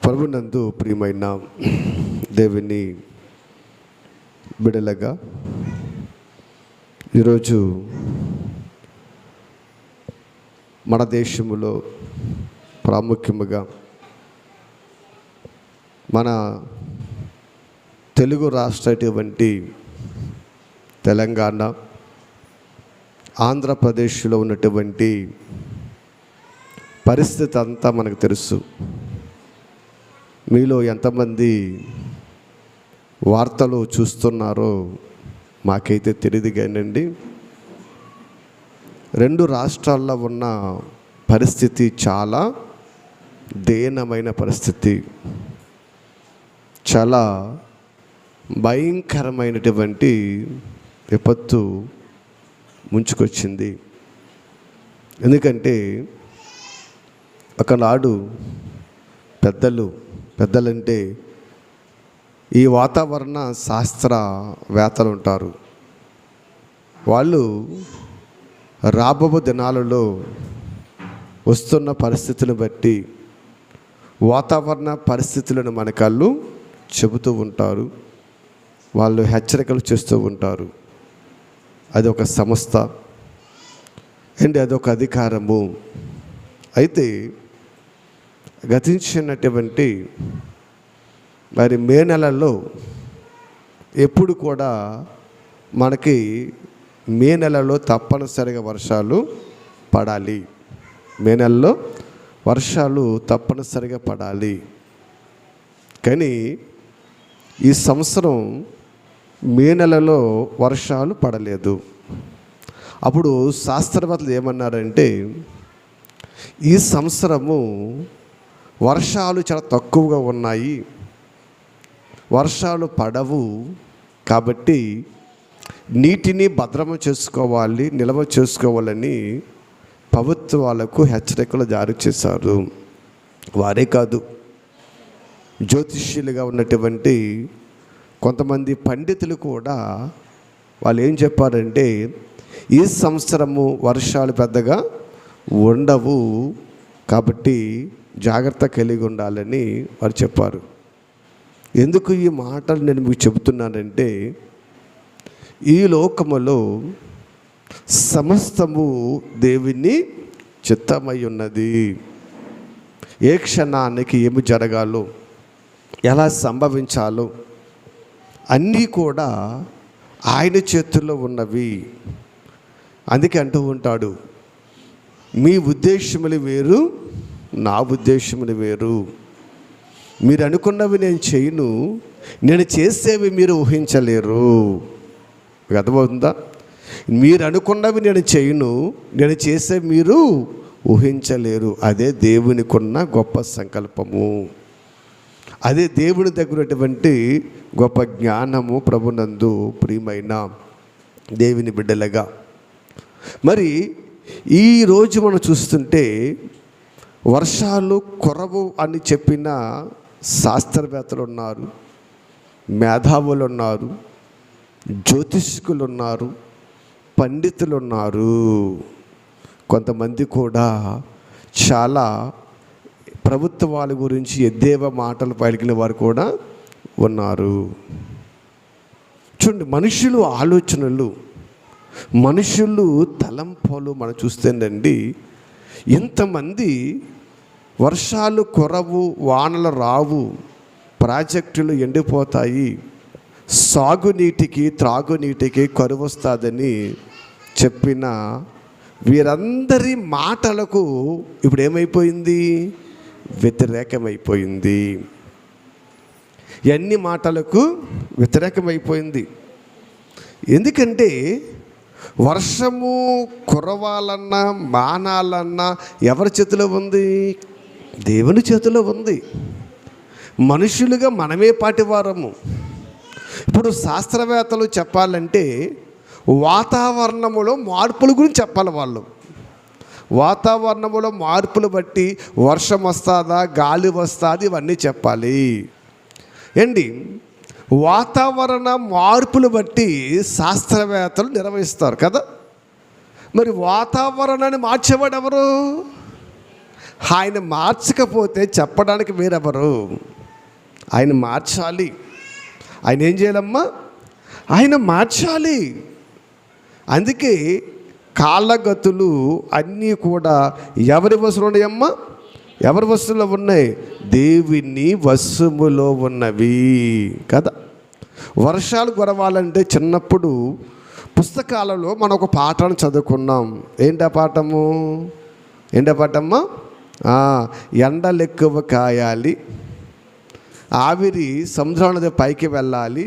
ప్రభునందు ప్రియమైన దేవుని బిడలగా ఈరోజు మన దేశంలో ప్రాముఖ్యముగా మన తెలుగు రాష్ట్రటువంటి తెలంగాణ, ఆంధ్రప్రదేశ్లో ఉన్నటువంటి పరిస్థితి అంతా మనకు తెలుసు. మీలో ఎంతమంది వార్తలు చూస్తున్నారో మాకైతే తెలియదు కానండి, రెండు రాష్ట్రాల్లో ఉన్న పరిస్థితి చాలా దయనీయమైన పరిస్థితి, చాలా భయంకరమైనటువంటి విపత్తు ముంచుకొచ్చింది. ఎందుకంటే ఒకనాడు పెద్దలంటే ఈ వాతావరణ శాస్త్రవేత్తలు ఉంటారు. వాళ్ళు రాబో దినాలలో వస్తున్న పరిస్థితులను బట్టి వాతావరణ పరిస్థితులను మనకళ్ళు చెబుతూ ఉంటారు, వాళ్ళు హెచ్చరికలు చేస్తూ ఉంటారు. అది ఒక సంస్థ అండ్ అదొక అధికారము. అయితే గతించినటువంటి మరి మే నెలలో ఎప్పుడు కూడా మనకి మే నెలలో తప్పనిసరిగా వర్షాలు పడాలి. మే నెలలో వర్షాలు తప్పనిసరిగా పడాలి. కానీ ఈ సంవత్సరం మే నెలలో వర్షాలు పడలేదు. అప్పుడు శాస్త్రవేత్తలు ఏమన్నారంటే, ఈ సంవత్సరము వర్షాలు చాలా తక్కువగా ఉన్నాయి, వర్షాలు పడవు, కాబట్టి నీటిని భద్రమ చేసుకోవాలి, నిల్వ చేసుకోవాలని ప్రభుత్వాలకు హెచ్చరికలు జారీ చేశారు. వారే కాదు, జ్యోతిష్యులుగా ఉన్నటువంటి కొంతమంది పండితులు కూడా వాళ్ళు ఏం చెప్పారంటే, ఈ సంవత్సరము వర్షాలు పెద్దగా ఉండవు, కాబట్టి జాగ్రత్త కలిగి ఉండాలని వారు చెప్పారు. ఎందుకు ఈ మాటలు నేను మీకు చెబుతున్నానంటే, ఈ లోకములో సమస్తము దేవుని చిత్తమై ఉన్నది. ఏ క్షణానికి ఏమి జరగాలో, ఎలా సంభవించాలో అన్నీ కూడా ఆయన చేతుల్లో ఉన్నవి. అందుకే అంటూ ఉంటాడు, మీ ఉద్దేశములు వేరు, నా ఉద్దేశములు వేరు. మీరు అనుకున్నవి నేను చేయను, నేను చేసేవి మీరు ఊహించలేరు. అర్థమవుతుందా? మీరు అనుకున్నవి నేను చేయను, నేను చేసేవి మీరు ఊహించలేరు. అదే దేవునికున్న గొప్ప సంకల్పము, అదే దేవుని దగ్గరటువంటి గొప్ప జ్ఞానము. ప్రభునందు ప్రియమైన దేవుని బిడ్డలుగా మరి ఈరోజు మనం చూస్తుంటే వర్షాలు కురవు అని చెప్పిన శాస్త్రవేత్తలు ఉన్నారు, మేధావులు ఉన్నారు, జ్యోతిష్కులు ఉన్నారు, పండితులు ఉన్నారు. కొంతమంది కూడా చాలా ప్రభుత్వాల గురించి ఎద్దేవా మాటలు పలికిన వారు కూడా ఉన్నారు. చూడండి, మనుషులు ఆలోచనలు, మనుషులు తలంపులు మనం చూస్తేనండి, ఇంతమంది వర్షాలు కురవు, వానలు రావు, ప్రాజెక్టులు ఎండిపోతాయి, సాగునీటికి త్రాగునీటికి కరువు వస్తుందని చెప్పిన వీరందరి మాటలకు ఇప్పుడు ఏమైపోయింది? వ్యతిరేకమైపోయింది. ఎన్ని మాటలకు వ్యతిరేకమైపోయింది. ఎందుకంటే వర్షము కురవాలన్నా మానాలన్నా ఎవరి చేతిలో ఉంది? దేవుని చేతిలో ఉంది. మనుషులుగా మనమే పాటివారము. ఇప్పుడు శాస్త్రవేత్తలు చెప్పాలంటే వాతావరణములో మార్పుల గురించి చెప్పాలి. వాళ్ళు వాతావరణములో మార్పులు బట్టి వర్షం వస్తుందా, గాలి వస్తుంది, ఇవన్నీ చెప్పాలి ఏంటి. వాతావరణ మార్పులు బట్టి శాస్త్రవేత్తలు నిర్వహిస్తారు కదా. మరి వాతావరణాన్ని మార్చేవాడు ఎవరు? ఆయన మార్చకపోతే చెప్పడానికి మీరెవరు? ఆయన మార్చాలి. ఆయన ఏం చేయాలమ్మా? ఆయన మార్చాలి. అందుకే కాళ్ళగతులు అన్నీ కూడా ఎవరి వశంలో ఉన్నాయమ్మా? ఎవరి వశంలో ఉన్నాయి? దేవుని వశములో ఉన్నవి కదా. వర్షాలు కురవాలంటే చిన్నప్పుడు పుస్తకాలలో మనం ఒక పాఠాన్ని చదువుకున్నాం. ఏంటా పాఠము? పాఠమ్మా? ఎండలు ఎక్కువ కాయాలి, ఆవిరి సముద్రం పైకి వెళ్ళాలి,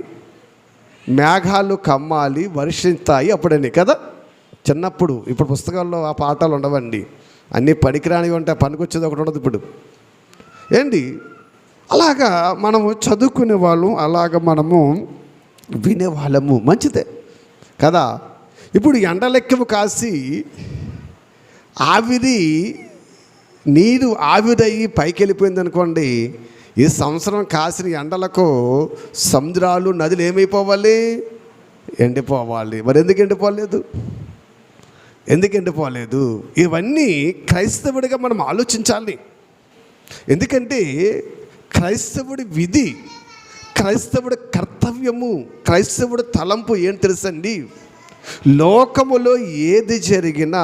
మేఘాలు కమ్మాలి, వర్షిస్తాయి అప్పుడని కదా చిన్నప్పుడు. ఇప్పుడు పుస్తకాల్లో ఆ పాఠాలు ఉండవండి, అన్నీ పనికిరానివి ఉంటాయి, పనికొచ్చేది ఒకటి ఉండదు ఇప్పుడు. అలాగా మనము చదువుకునే వాళ్ళం, అలాగ మనము వినేవాళ్ళము, మంచిదే కదా. ఇప్పుడు ఎండలెక్కువ కాసి ఆవిరి నీరు ఆవిరయ్యి పైకి వెళ్ళిపోయింది అనుకోండి, ఈ సంవత్సరం కాసిన ఎండలకు సముద్రాలు నదులు ఏమైపోవాలి? ఎండిపోవాలి. మరి ఎందుకు ఎండిపోలేదు? ఇవన్నీ క్రైస్తవుడిగా మనం ఆలోచించాలి. ఎందుకంటే క్రైస్తవుడి విధి, క్రైస్తవుడి కర్తవ్యము, క్రైస్తవుడి తలంపు ఏం తెలుసండి? లోకములో ఏది జరిగినా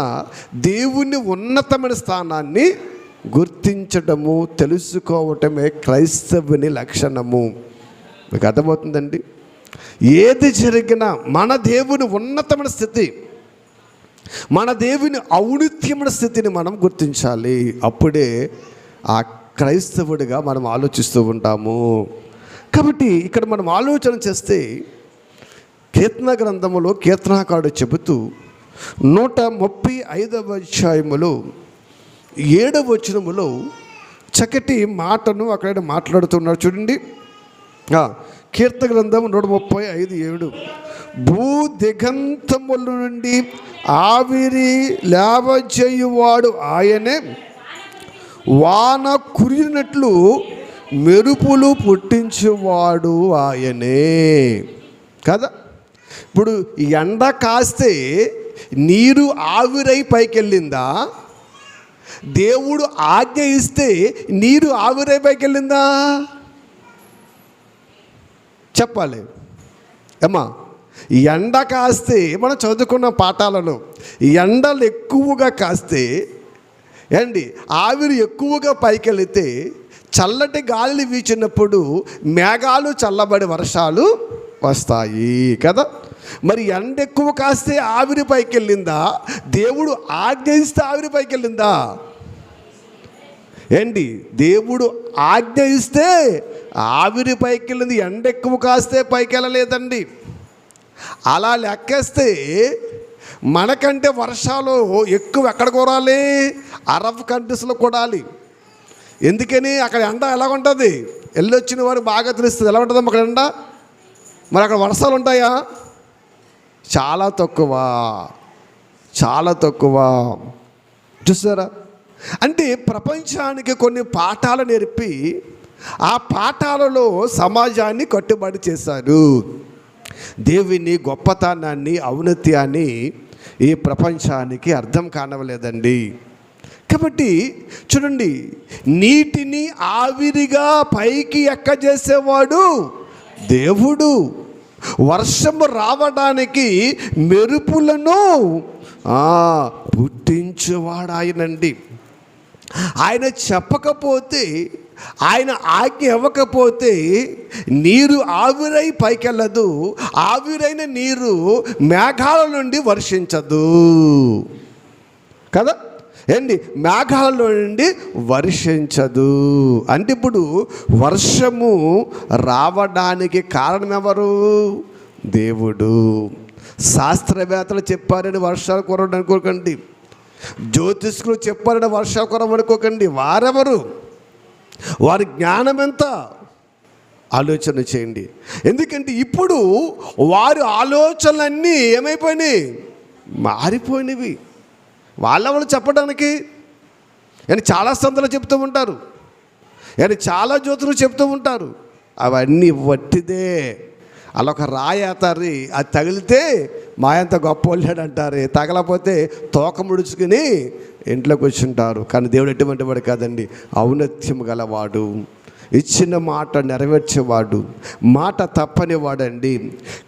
దేవుని ఉన్నతమైన స్థానాన్ని గుర్తించడము, తెలుసుకోవటమే క్రైస్తవుని లక్షణము. మీకు అర్థమవుతుందండి? ఏది జరిగినా మన దేవుని ఉన్నతమైన స్థితి, మన దేవుని ఔన్నత్యమైన స్థితిని మనం గుర్తించాలి. అప్పుడే ఆ క్రైస్తవుడిగా మనం ఆలోచిస్తూ ఉంటాము. కాబట్టి ఇక్కడ మనం ఆలోచన చేస్తే కీర్తన గ్రంథములో కీర్తనాకారుడు చెబుతూ 135వ అధ్యాయములో 7వ వచనములో చక్కటి మాటను అక్కడ మాట్లాడుతున్నాడు. చూడండి, కీర్తన గ్రంథం 135:7 భూ దిగంతముల నుండి ఆవిరి లేవజేయువాడు ఆయనే, వాన కురినట్లు మెరుపులు పుట్టించేవాడు ఆయనే కదా. ఇప్పుడు ఎండ కాస్తే నీరు ఆవిరై పైకి వెళ్ళిందా? దేవుడు ఆజ్ఞ ఇస్తే నీరు ఆవిరై పైకి వెళ్ళిందా? చెప్పాలి అమ్మా. ఎండ కాస్తే మనం చదువుకున్న పాఠాలలో ఎండలు ఎక్కువగా కాస్తే ఆవిరి ఎక్కువగా పైకి వెళితే చల్లటి గాలిని వీచినప్పుడు మేఘాలు చల్లబడి వర్షాలు వస్తాయి కదా. మరి ఎండ ఎక్కువ కాస్తే ఆవిరి పైకి వెళ్ళిందా? దేవుడు ఆజ్ఞయిస్తే ఆవిరి పైకి వెళ్ళిందా? దేవుడు ఆజ్ఞ ఇస్తే ఆవిరి పైకి వెళ్ళింది, ఎండ ఎక్కువ కాస్తే పైకి వెళ్ళలేదండి. అలా లెక్కేస్తే మనకంటే వర్షాలు ఎక్కువ ఎక్కడ కురాలి? అరబ్ కంట్రీస్లో కూడాలి. ఎందుకని? అక్కడ ఎండ ఎలా ఉంటుంది? వెళ్ళొచ్చిన వారు బాగా తెలుస్తుంది ఎలా ఉంటుందో అక్కడ ఎండ. మరి అక్కడ వర్షాలు ఉంటాయా? చాలా తక్కువ. చూసారా? అంటే ప్రపంచానికి కొన్ని పాఠాలు నేర్పి ఆ పాఠాలలో సమాజాన్ని కట్టుబడి చేశారు. దేవుని గొప్పతనాన్ని, ఔన్నత్యాన్ని ఈ ప్రపంచానికి అర్థం కానవలేదండి. కాబట్టి చూడండి, నీటిని ఆవిరిగా పైకి ఎక్కజేసేవాడు దేవుడు, వర్షము రావడానికి మెరుపులను పుట్టించేవాడు ఆయనండి. ఆయన చెప్పకపోతే, ఆయన ఆజ్ఞ ఇవ్వకపోతే నీరు ఆవిరై పైకెళ్ళదు, ఆవిరైన నీరు మేఘాల నుండి వర్షించదు కదా. మేఘాలలో నుండి వర్షించదు. అంటే ఇప్పుడు వర్షము రావడానికి కారణం ఎవరు? దేవుడు. శాస్త్రవేత్తలు చెప్పారని వర్షాలు కురవడం అనుకోకండి, జ్యోతిష్కులు చెప్పారని వర్షాలు కురవనుకోకండి. వారెవరు? వారి జ్ఞానం ఎంత? ఆలోచన చేయండి. ఎందుకంటే ఇప్పుడు వారి ఆలోచనలన్నీ ఏమైపోయినాయి? మారిపోయినవి. వాళ్ళెవరు చెప్పడానికి? చాలా సంతలు చెప్తూ ఉంటారు, చాలా జ్యోతులు చెప్తూ ఉంటారు. అవన్నీ వట్టిదే. అలా ఒక రాయి అది తగిలితే మా అంత గొప్ప వాళ్ళాడు అంటారే, తగలపోతే తోక ముడుచుకుని ఇంట్లోకి వచ్చుంటారు. కానీ దేవుడు ఎటువంటి వాడు కాదండి, ఔన్నత్యం గలవాడు, ఇచ్చిన మాట నెరవేర్చేవాడు, మాట తప్పని వాడండి.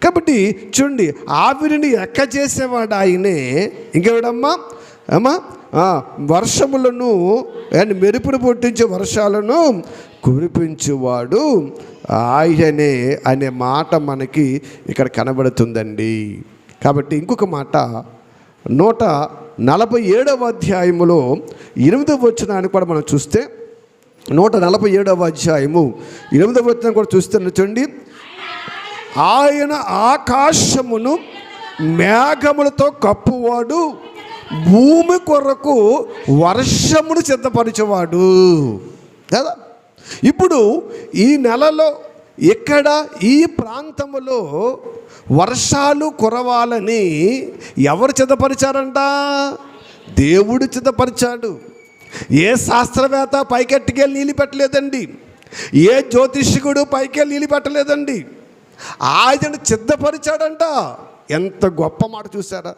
కాబట్టి చూడండి, ఆవిరిని ఎక్కచేసేవాడు ఆయనే. ఇంకెవడమ్మా అమ్మా వర్షములను మెరుపును పుట్టించే వర్షాలను కురిపించేవాడు ఆయనే అనే మాట మనకి ఇక్కడ కనబడుతుందండి. కాబట్టి ఇంకొక మాట 147వ అధ్యాయములో 8వ వచనాన్ని కూడా మనం చూస్తే, 147వ అధ్యాయము 8వ వచనం కూడా చూస్తే చూడండి, ఆయన ఆకాశమును మేఘములతో కప్పువాడు, భూమి కొరకు వర్షమును సిద్ధపరిచేవాడు కదా. ఇప్పుడు ఈ నెలలో ఇక్కడ ఈ ప్రాంతంలో వర్షాలు కురవాలని ఎవరు సిద్ధపరిచారంట? దేవుడు సిద్ధపరిచాడు. ఏ శాస్త్రవేత్త పైకెట్టుకెళ్ళి నీళ్ళు పెట్టలేదండి, ఏ జ్యోతిష్కుడు పైకెళ్ళి నీళ్ళు పెట్టలేదండి, ఆయన సిద్ధపరిచాడంట. ఎంత గొప్ప మాట చూసారా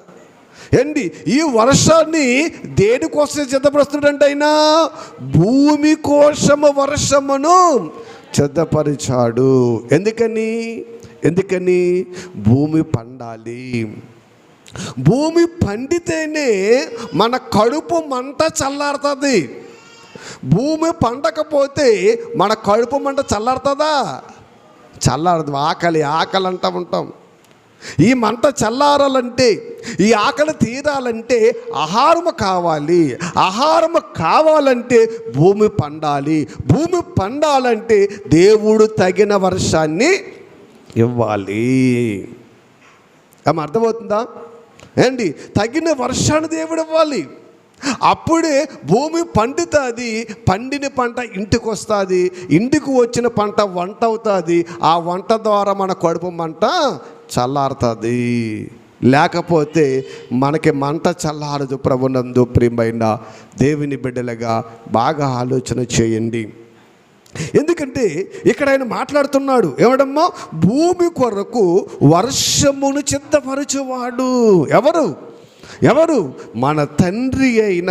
ఏంటి? ఈ వర్షాన్ని దేనికోసం సిద్ధపరుస్తున్నాడంటే ఆయన భూమి కోసము వర్షమును సిద్ధపరిచాడు. ఎందుకని భూమి పండాలి. భూమి పండితేనే మన కడుపు మంట చల్లారుతుంది. భూమి పండకపోతే మన కడుపు మంట చల్లారుతుందా? చల్లారదు. ఆకలి అంటూ ఉంటాం. ఈ మంట చల్లారాలంటే, ఈ ఆకలి తీరాలంటే ఆహారము కావాలి. ఆహారము కావాలంటే భూమి పండాలి. భూమి పండాలంటే దేవుడు తగిన వర్షాన్ని ఇవ్వాలి. అర్థమవుతుందా ఏంటి? తగిన వర్షాన్ని దేవుడు ఇవ్వాలి. అప్పుడే భూమి పండుతుంది. పండిన పంట ఇంటికి వస్తుంది. ఇంటికి వచ్చిన పంట వంట అవుతుంది. ఆ వంట ద్వారా మన కడుపు మంట చల్లారుతుంది. లేకపోతే మనకి మంట చల్లారదు. ప్రభునందు ప్రియమైన దేవుని బిడ్డలుగా బాగా ఆలోచన చేయండి. ఎందుకంటే ఇక్కడ ఆయన మాట్లాడుతున్నాడు ఏమడమ్మా, భూమి కొరకు వర్షమును సిద్ధపరచువాడు ఎవరు? మన తండ్రి అయిన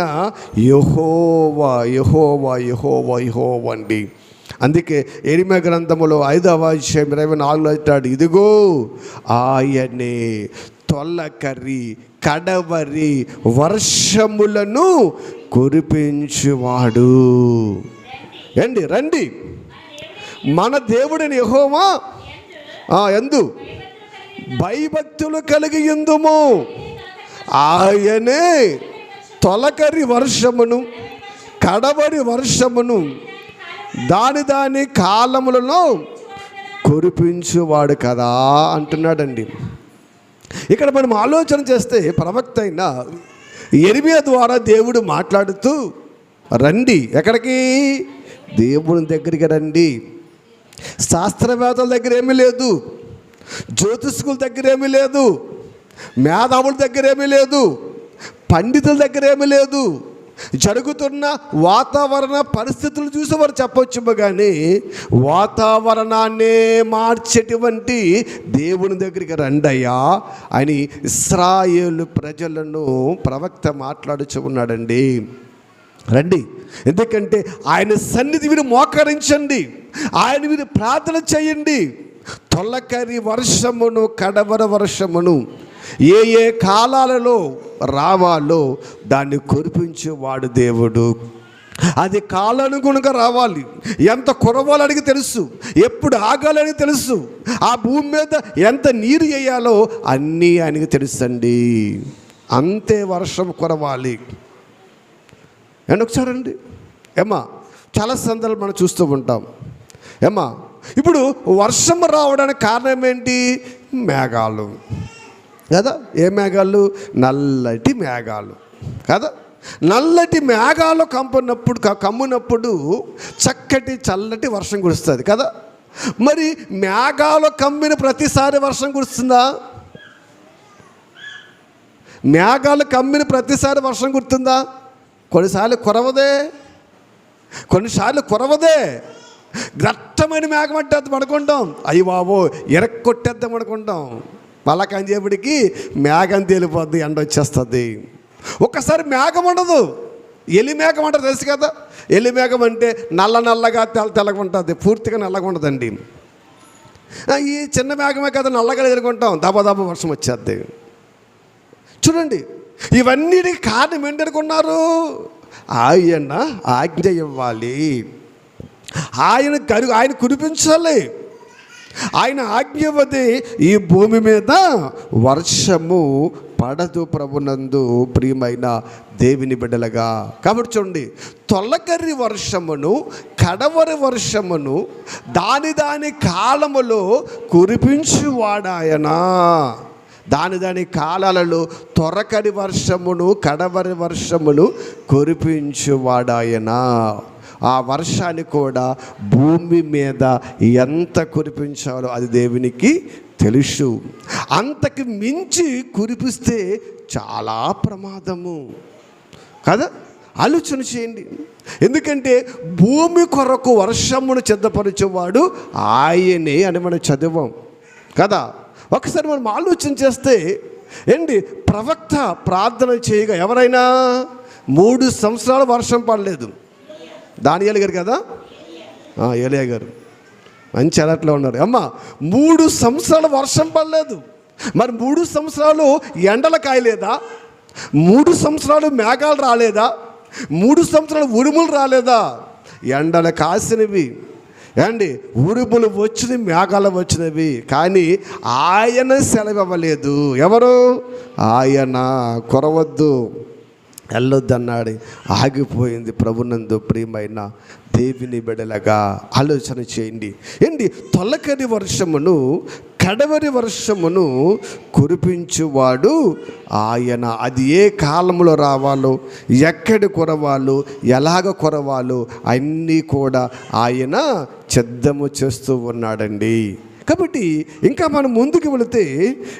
యెహోవా అండి. అందుకే యెరెమీయా గ్రంథములో 5వ అధ్యాయం 24లో అంటాడు, ఇదిగో ఆయనే తొలకరి కడవరి వర్షములను కురిపించువాడు. రండి మన దేవుడిని యెహోవా యందు భయభక్తులు కలిగి యుందుము. ఆయనే తొలకరి వర్షమును కడవరి వర్షమును దాని కాలములలో కురిపించువాడు కదా అంటున్నాడండి. ఇక్కడ మనం ఆలోచన చేస్తే ప్రవక్త అయిన యెరెమీయా ద్వారా దేవుడు మాట్లాడుతూ, రండి ఎక్కడికి? దేవుని దగ్గరికి రండి. శాస్త్రవేత్తల దగ్గర ఏమీ లేదు, జ్యోతిష్కుల దగ్గర ఏమీ లేదు, మేధావుల దగ్గర ఏమీ లేదు, పండితుల దగ్గర ఏమీ లేదు. జరుగుతున్న వాతావరణ పరిస్థితులు చూసి వారు చెప్పొచ్చు, కానీ వాతావరణాన్నే మార్చేటువంటి దేవుని దగ్గరికి రండయ్యా అని ఇశ్రాయేలు ప్రజలను ప్రవక్త మాట్లాడుచు ఉన్నాడండి. రండి, ఎందుకంటే ఆయన సన్నిధి మీరు మోకరించండి, ఆయన మీరు ప్రార్థన చేయండి. తొలకరి వర్షమును కడవర వర్షమును ఏ కాలాలలో రావాలో దాన్ని కురిపించేవాడు దేవుడు. అది కాలానుగుణంగా రావాలి. ఎంత కురవాలని తెలుసు, ఎప్పుడు ఆగాలని తెలుసు, ఆ భూమి మీద ఎంత నీరు వేయాలో అన్నీ ఆయనకి తెలుసండి. అంతే వర్షం కురవాలి. ఒకసారి అండి చాలా సందర్భాలు మనం చూస్తూ ఉంటాం. ఇప్పుడు వర్షం రావడానికి కారణం ఏంటి? మేఘాలు కదా. ఏ మేఘాలు? నల్లటి మేఘాలు కదా. నల్లటి మేఘాలు కమ్మునప్పుడు చక్కటి చల్లటి వర్షం కురుస్తుంది కదా. మరి మేఘాలు కమ్మిన ప్రతిసారి వర్షం కురుస్తుందా? మేఘాలు కమ్మిన ప్రతిసారి వర్షం కురుతుందా? కొన్నిసార్లు కురవదే. దట్టమైన మేఘం అంటే అది పడుకుంటాం, అయ్యి బాబో ఎరక్కొట్టేద్దాం అనుకుంటాం. మళ్ళా కంచేపటికి మేఘం తేలిపోద్ది, ఎండ వచ్చేస్తుంది. ఒక్కసారి మేఘం ఉండదు, ఎలి మేఘం అంటారు తెలుసు కదా. ఎలి మేఘం అంటే నల్లగా తెల్లగా ఉంటుంది, పూర్తిగా నల్లగా ఉండదండి. ఈ చిన్న మేఘమే కదా నల్లగా ఎదుర్కొంటాం, దబ వర్షం వచ్చేద్ది. చూడండి, ఇవన్నిటికి కారణం ఏంటనుకున్నారు? ఆయన ఆజ్ఞ ఇవ్వాలి, ఆయన కురిపించాలి. ఆయన ఆజ్ఞ ఇవ్వదే ఈ భూమి మీద వర్షము పడదు ప్రభునందు ప్రియమైన దేవుని బిడ్డలుగా. కాబట్టి చూడండి, తొలకరి వర్షమును కడవరి వర్షమును దాని కాలములో కురిపించువాడాయనా. దాని కాలాలలో తొలకరి వర్షమును కడవరి వర్షములు కురిపించువాడాయనా. ఆ వర్షాన్ని కూడా భూమి మీద ఎంత కురిపించాలో అది దేవునికి తెలుసు. అంతకు మించి కురిపిస్తే చాలా ప్రమాదము కదా. ఆలోచన చేయండి. ఎందుకంటే భూమి కొరకు వర్షమును సిద్ధపరిచేవాడు ఆయనే అని మనం చదివాం కదా. ఒకసారి మనం ఆలోచన చేస్తే ఏంటి, ప్రవక్త ప్రార్థన చేయగా ఎవరైనా 3 సంవత్సరాలు వర్షం పడలేదు. దానియేలు గారు కదా, ఏలియా గారు మంచి అలర్ట్లో ఉన్నారు. అమ్మ 3 సంవత్సరాలు వర్షం పడలేదు. మరి 3 సంవత్సరాలు ఎండలు కాయలేదా? 3 సంవత్సరాలు మేఘాలు రాలేదా? 3 సంవత్సరాలు ఉరుములు రాలేదా? ఎండలు కాసినవి ఏండి, ఉరుములు వచ్చినవి, మేఘాలు వచ్చినవి, కానీ ఆయన సెలవివ్వలేదు. ఎవరు? ఆయన కురవద్దు వెళ్ళొద్దన్నాడు, ఆగిపోయింది. ప్రభునందు ప్రియమైన దేవుని బిడ్డలుగా ఆలోచన చేయండి. ఏంటి, తొలకరి వర్షమును కడవరి వర్షమును కురిపించువాడు ఆయన. అది ఏ కాలంలో రావాలో, ఎక్కడి కురవాలో, ఎలాగ కురవాలో అన్నీ కూడా ఆయన సిద్ధము చేస్తూ ఉన్నాడండి. కాబట్టి ఇంకా మనం ముందుకు వెళితే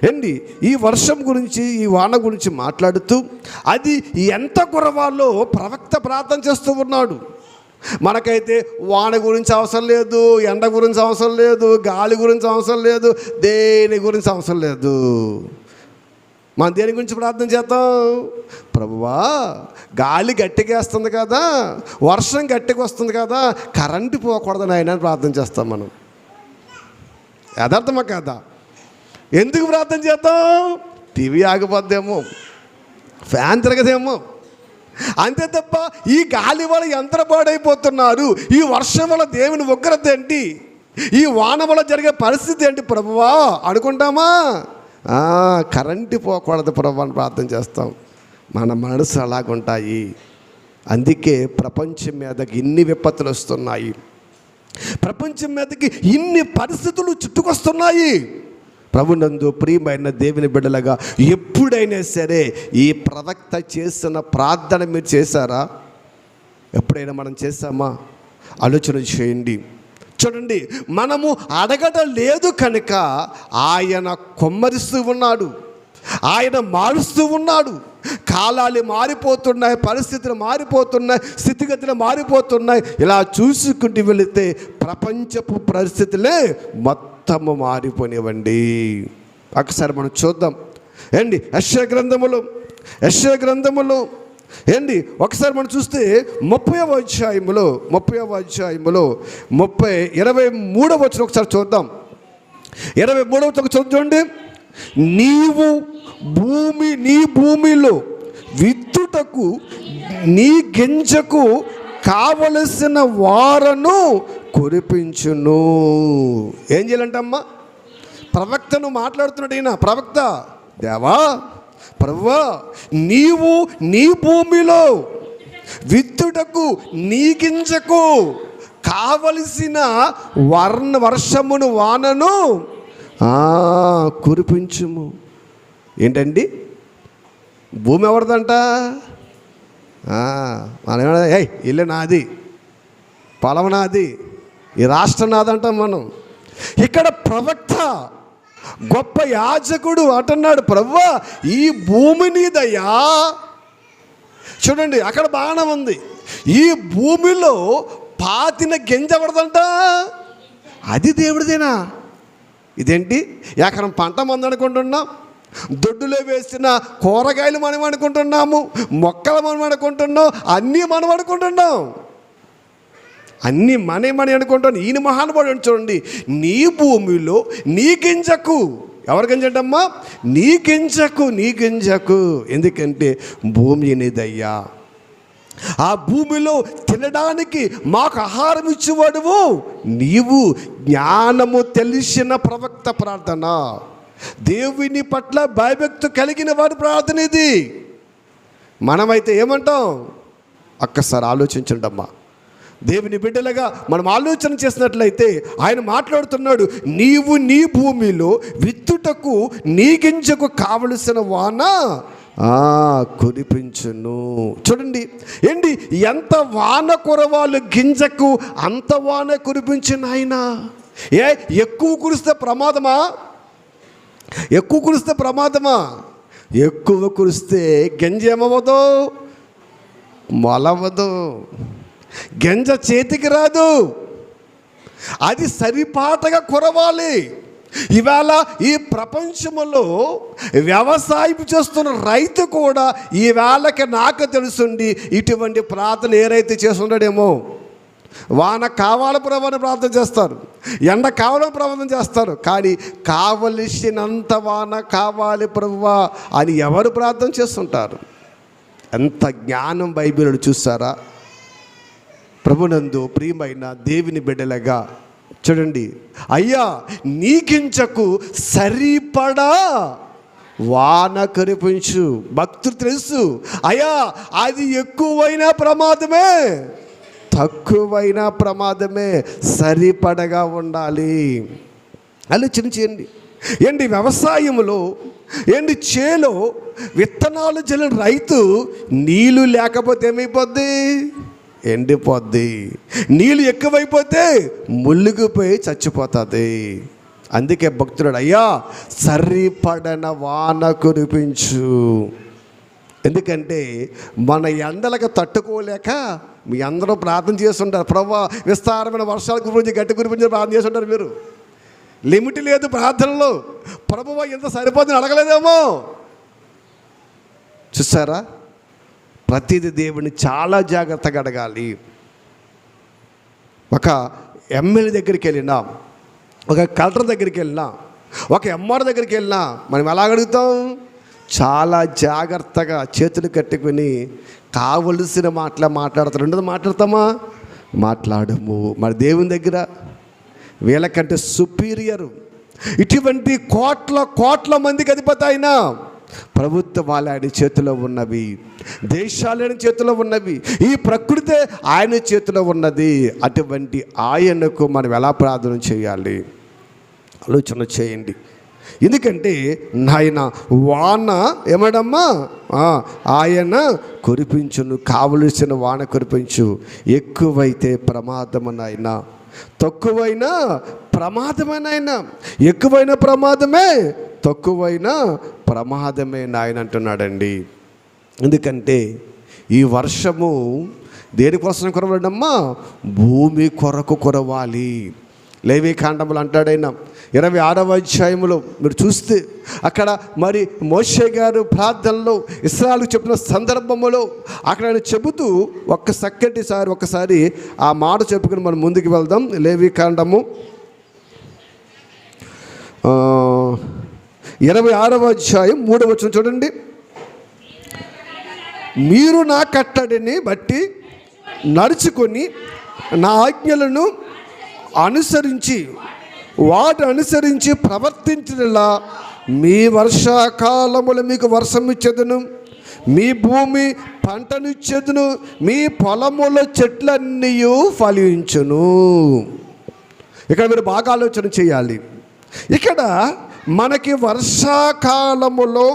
ఏంటి, ఈ వర్షం గురించి, ఈ వాన గురించి మాట్లాడుతూ అది ఎంత కురవాలో ప్రవక్త ప్రార్థన చేస్తూ ఉన్నాడు. మనకైతే వాన గురించి అవసరం లేదు, ఎండ గురించి అవసరం లేదు, గాలి గురించి అవసరం లేదు, దేని గురించి అవసరం లేదు. మనం దేని గురించి ప్రార్థన చేద్దాం? ప్రభువా, గాలి గట్టిగా వేస్తుంది కదా, వర్షం గట్టిగా వస్తుంది కదా, కరెంటు పోకూడదని ఆయన ప్రార్థన చేస్తాం మనం. యథార్థమా కదా? ఎందుకు ప్రార్థన చేద్దాం? టీవీ ఆగిపోద్దేమో, ఫ్యాన్ తిరగదేమో, అంతే తప్ప ఈ గాలి వల్ల ఎంత పాడైపోతున్నారు, ఈ వర్షం వల్ల దేవుని ఉగ్రత ఏంటి, ఈ వాన వల్ల జరిగే పరిస్థితి ఏంటి ప్రభువా అనుకుంటామా? కరెంటు పోకూడదు ప్రభు అని ప్రార్థన చేస్తాం. మన మనసు అలాగుంటాయి. అందుకే ప్రపంచం మీదకి ఇన్ని విపత్తులు వస్తున్నాయి, ప్రపంచం మీదకి ఇన్ని పరిస్థితులు చుట్టుకొస్తున్నాయి. ప్రభునందు ప్రియమైన దేవుని బిడ్డలుగా ఎప్పుడైనా సరే ఈ ప్రవక్త చేసిన ప్రార్థన మీరు చేశారా? ఎప్పుడైనా మనం చేశామా? ఆలోచన చేయండి. చూడండి, మనము అడగడం లేదు కనుక ఆయన కొమ్మరిస్తూ ఉన్నాడు, ఆయన మారుస్తూ ఉన్నాడు. కాలాలు మారిపోతున్నాయి, పరిస్థితులు మారిపోతున్నాయి, స్థితిగతులు మారిపోతున్నాయి. ఇలా చూసుకుంటూ వెళితే ప్రపంచపు పరిస్థితులే మొత్తము మారిపోనివ్వండి. ఒకసారి మనం చూద్దాం ఏంటి, యెషయా గ్రంథములో ఏంటి, ఒకసారి మనం చూస్తే 30వ అధ్యాయములో 23వ వచనం ఒకసారి చూద్దాం. 23వ వచనం చూడండి. నీవు నీ భూమిలో విత్తుటకు నీ గింజకు కావలసిన వారను కురిపించును. ఏం చేయాలంటమ్మా? ప్రవక్తను మాట్లాడుతున్నాడు ఈయన. ప్రవక్త, దేవా ప్రభువా, నీవు నీ భూమిలో విత్తుటకు నీ గింజకు కావలసిన వర్షమును వానను కురిపించుము. ఏంటండి, భూమి ఎవరిదంట? మనం ఏమన్నా ఇల్లు నాది, పొలం నాది, ఈ రాష్ట్రం నాదంటాం మనం. ఇక్కడ ప్రవక్త గొప్ప యాజకుడు అంటున్నాడు, ప్రభువా ఈ భూమి నీదయ్యా. చూడండి, అక్కడ బాగానే ఉంది. ఈ భూమిలో పాతిన గింజ ఎవరిదంట? అది దేవుడిదేనా? ఇదేంటి ఎకరం పంట మంది అనుకుంటున్నాం, దొడ్డులో వేసిన కూరగాయలు మనం అనుకుంటున్నాము, మొక్కలు మనం అనుకుంటున్నాం, అన్నీ మనం అనుకుంటున్నాం, అన్నీ మనీ అనుకుంటాం. ఈయన మహానుభావుడు చూడండి, నీ భూమిలో నీ గింజకు, ఎవరి గింజంటమ్మా? నీ గింజకు. ఎందుకంటే భూమి నీదయ్యా, ఆ భూమిలో తినడానికి మాకు ఆహారం ఇచ్చేవాడువు నీవు. జ్ఞానము తెలిసిన ప్రవక్త ప్రార్థన, దేవుని పట్ల భయభక్తి కలిగిన వారి ప్రార్థన ఇది. మనమైతే ఏమంటాం? ఒక్కసారి ఆలోచించండి అమ్మా. దేవుని బిడ్డలుగా మనం ఆలోచన చేసినట్లయితే ఆయన మాట్లాడుతున్నాడు, నీవు నీ భూమిలో విత్తుటకు నీ గింజకు కావలసిన వాన కురిపించును. చూడండి ఏంటి, ఎంత వాన కురవాలి గింజకు అంత వాన కురిపించిన ఆయన. ఎక్కువ కురిస్తే ప్రమాదమా? ఎక్కువ కురిస్తే గింజ ఏమవ్వదు, మొలవదు, గింజ చేతికి రాదు. అది సరిపాటగా కురవాలి. ఇవాళ ఈ ప్రపంచంలో వ్యవసాయం చేస్తున్న రైతు కూడా ఈవేళకి నాకు తెలుసుండి ఇటువంటి ప్రార్థన ఏ రైతు చేస్తున్నాడేమో. వాన కావాలి ప్రభు అని ప్రార్థన చేస్తారు, ఎండ కావాలని ప్రార్థన చేస్తారు, కానీ కావలసినంత వాన కావాలి ప్రభువా అని ఎవరు ప్రార్థన చేస్తుంటారు? ఎంత జ్ఞానం బైబిల్ చూసారా? ప్రభునందు ప్రియమైన దేవుని బిడ్డలుగా చూడండి, అయ్యా నీ గింజకు సరిపడా వాన కురిపించు. భక్తులు తెలుసు, అయ్యా అది ఎక్కువైనా ప్రమాదమే, తక్కువైనా ప్రమాదమే, సరిపడగా ఉండాలి. ఆలోచన చేయండి. ఏంటి వ్యవసాయంలో, ఏంటి చేలో విత్తనాలు చల్లిన రైతు నీళ్ళు లేకపోతే ఏమైపోద్ది? ఎండిపోద్ది. నీళ్ళు ఎక్కువైపోతే ముళ్ళుకుపోయి చచ్చిపోతుంది. అందుకే భక్తుడు, అయ్యా సరిపడన వాన కురిపించు. ఎందుకంటే మన ఎండలకు తట్టుకోలేక మీ అందరూ ప్రార్థన చేస్తుంటారు, ప్రభువా విస్తారమైన వర్షాల గురించి గట్టి గురించి ప్రార్థన చేస్తుంటారు. మీరు లిమిట్ లేదు ప్రార్థనలో. ప్రభువా ఎంత సరిపోతుందని అడగలేదేమో. చూసారా? ప్రతిదీ దేవుని చాలా జాగ్రత్తగా అడగాలి. ఒక ఎమ్మెల్యే దగ్గరికి వెళ్ళినా, ఒక కలెక్టర్ దగ్గరికి వెళ్ళినా, ఒక ఎంఆర్ దగ్గరికి వెళ్ళినా మనం ఎలా అడుగుతాం? చాలా జాగ్రత్తగా చేతులు కట్టుకుని కావలసిన మాట్లాడతారు. రెండోది మాట్లాడతామా? మాట్లాడము. మరి దేవుని దగ్గర వీళ్ళకంటే సుపీరియరు. ఇటువంటి కోట్ల మందికి అధిపతి అయినా ప్రభుత్వాలు ఆయన చేతిలో ఉన్నవి, దేశాలు ఆయన చేతిలో ఉన్నవి, ఈ ప్రకృతే ఆయన చేతిలో ఉన్నది. అటువంటి ఆయనకు మనం ఎలా ప్రార్థన చేయాలి? ఆలోచన చేయండి. ఎందుకంటే నాయన వాన ఏమడమ్మా, ఆయన కురిపించును, కావలసిన వాన కురిపించు. ఎక్కువైతే ప్రమాదము నాయన, తక్కువైనా ప్రమాదమే నాయన. ఎక్కువైన ప్రమాదమే, తక్కువైనా ప్రమాదమే నాయన అంటున్నాడండి. ఎందుకంటే ఈ వర్షము దేనికోసం కురవాలమ్మా? భూమి కొరకు కురవాలి. లేవీకాండములు అంటాడైనా 26వ అధ్యాయంలో మీరు చూస్తే అక్కడ మరి మోషే గారు ప్రార్థనలో ఇశ్రాయేలుకు చెప్పిన సందర్భంలో అక్కడ ఆయన చెబుతూ ఒక్కసారి ఆ మాట చెప్పుకుని మనం ముందుకు వెళ్దాం. లేవీకాండము 26వ అధ్యాయం 3వ వచనం చూడండి. మీరు నా కట్టడిని బట్టి నడుచుకొని నా ఆజ్ఞలను అనుసరించి ప్రవర్తించినలా మీ వర్షాకాలములు మీకు వర్షం ఇచ్చేదను, మీ భూమి పంటనిచ్చేదను, మీ పొలముల చెట్లన్నీ ఫలించును. ఇక్కడ మీరు బాగా ఆలోచన చేయాలి. ఇక్కడ మనకి వర్షాకాలములో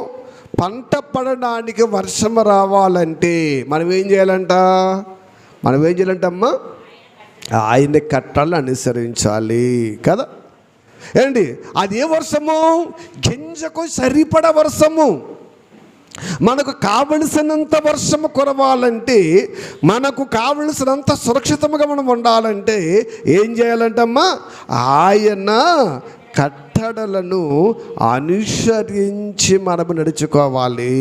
పంట పడడానికి వర్షం రావాలంటే మనం ఏం చేయాలంటమ్మా? ఆయన కట్టలు అనుసరించాలి కదా. ఏంటి అది? ఏ వర్షము? గింజకు సరిపడ వర్షము. మనకు కావలసినంత వర్షము కురవాలంటే, మనకు కావలసినంత సురక్షితంగా మనం ఉండాలంటే ఏం చేయాలంటమ్మా? ఆయన కట్టలు కట్టడలను అనుసరించి మనము నడుచుకోవాలి.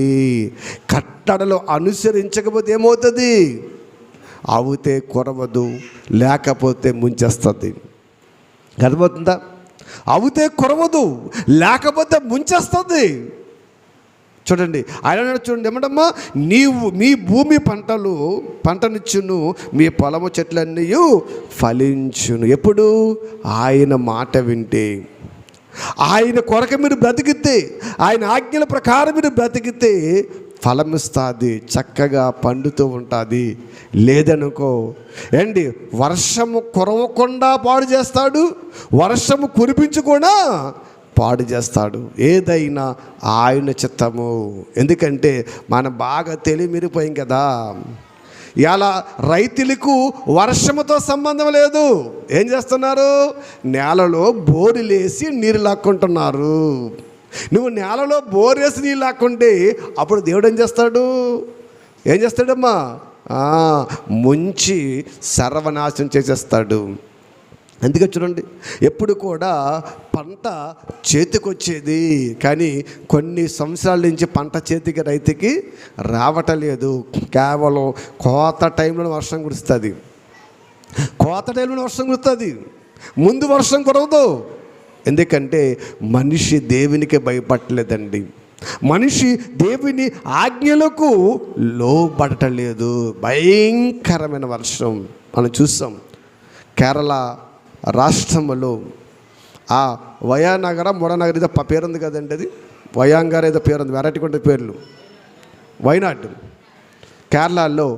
కట్టడలు అనుసరించకపోతే ఏమవుతుంది? అవుతే కురవదు, లేకపోతే ముంచేస్తుంది. అర్థమవుతుందా? అవుతే కురవదు, లేకపోతే ముంచేస్తుంది. చూడండి, ఆయన చూడండి ఏమంటమ్మా, నీవు మీ భూమి పంటనిచ్చును, మీ పొలము చెట్లన్నీ ఫలించును. ఎప్పుడు? ఆయన మాట వింటే, ఆయన కొరకు మీరు బ్రతికితే, ఆయన ఆజ్ఞల ప్రకారం మీరు బ్రతికితే ఫలమిస్తుంది, చక్కగా పండుతూ ఉంటుంది. లేదనుకో ఏంటి, వర్షము కురవకుండా పాడు చేస్తాడు, వర్షము కురిపించకుండా పాడు చేస్తాడు. ఏదైనా ఆయన చిత్తము. ఎందుకంటే మనం బాగా తెలివిమిరిపోయాం కదా. ఇలా రైతులకు వర్షముతో సంబంధం లేదు. ఏం చేస్తున్నారు? నేలలో బోరులేసి నీరు లాక్కుంటున్నారు. నువ్వు నేలలో బోరేసి నీళ్ళు లాక్కుంటే అప్పుడు దేవుడు ఏం చేస్తాడమ్మా? ముంచి సర్వనాశనం చేసేస్తాడు. అందుకే చూడండి, ఎప్పుడు కూడా పంట చేతికొచ్చేది, కానీ కొన్ని సంవత్సరాల నుంచి పంట చేతికి రైతుకి రావటలేదు. కేవలం కోత టైంలో వర్షం కురుస్తుంది, కోత టైంలో వర్షం కురుస్తుంది, ముందు వర్షం కురవదు. ఎందుకంటే మనిషి దేవునికి భయపడలేదండి, మనిషి దేవుని ఆజ్ఞలకు లోబడటలేదు. భయంకరమైన వర్షం మనం చూసాం. కేరళ రాష్ట్రంలో ఆ వయానగర మొడనగర్ ఏదో పేరుంది కదండి, అది వయాంగర్ ఏదో పేరుంది, వెరైటీ కొంటే పేర్లు. వైనాడ్, కేరళలో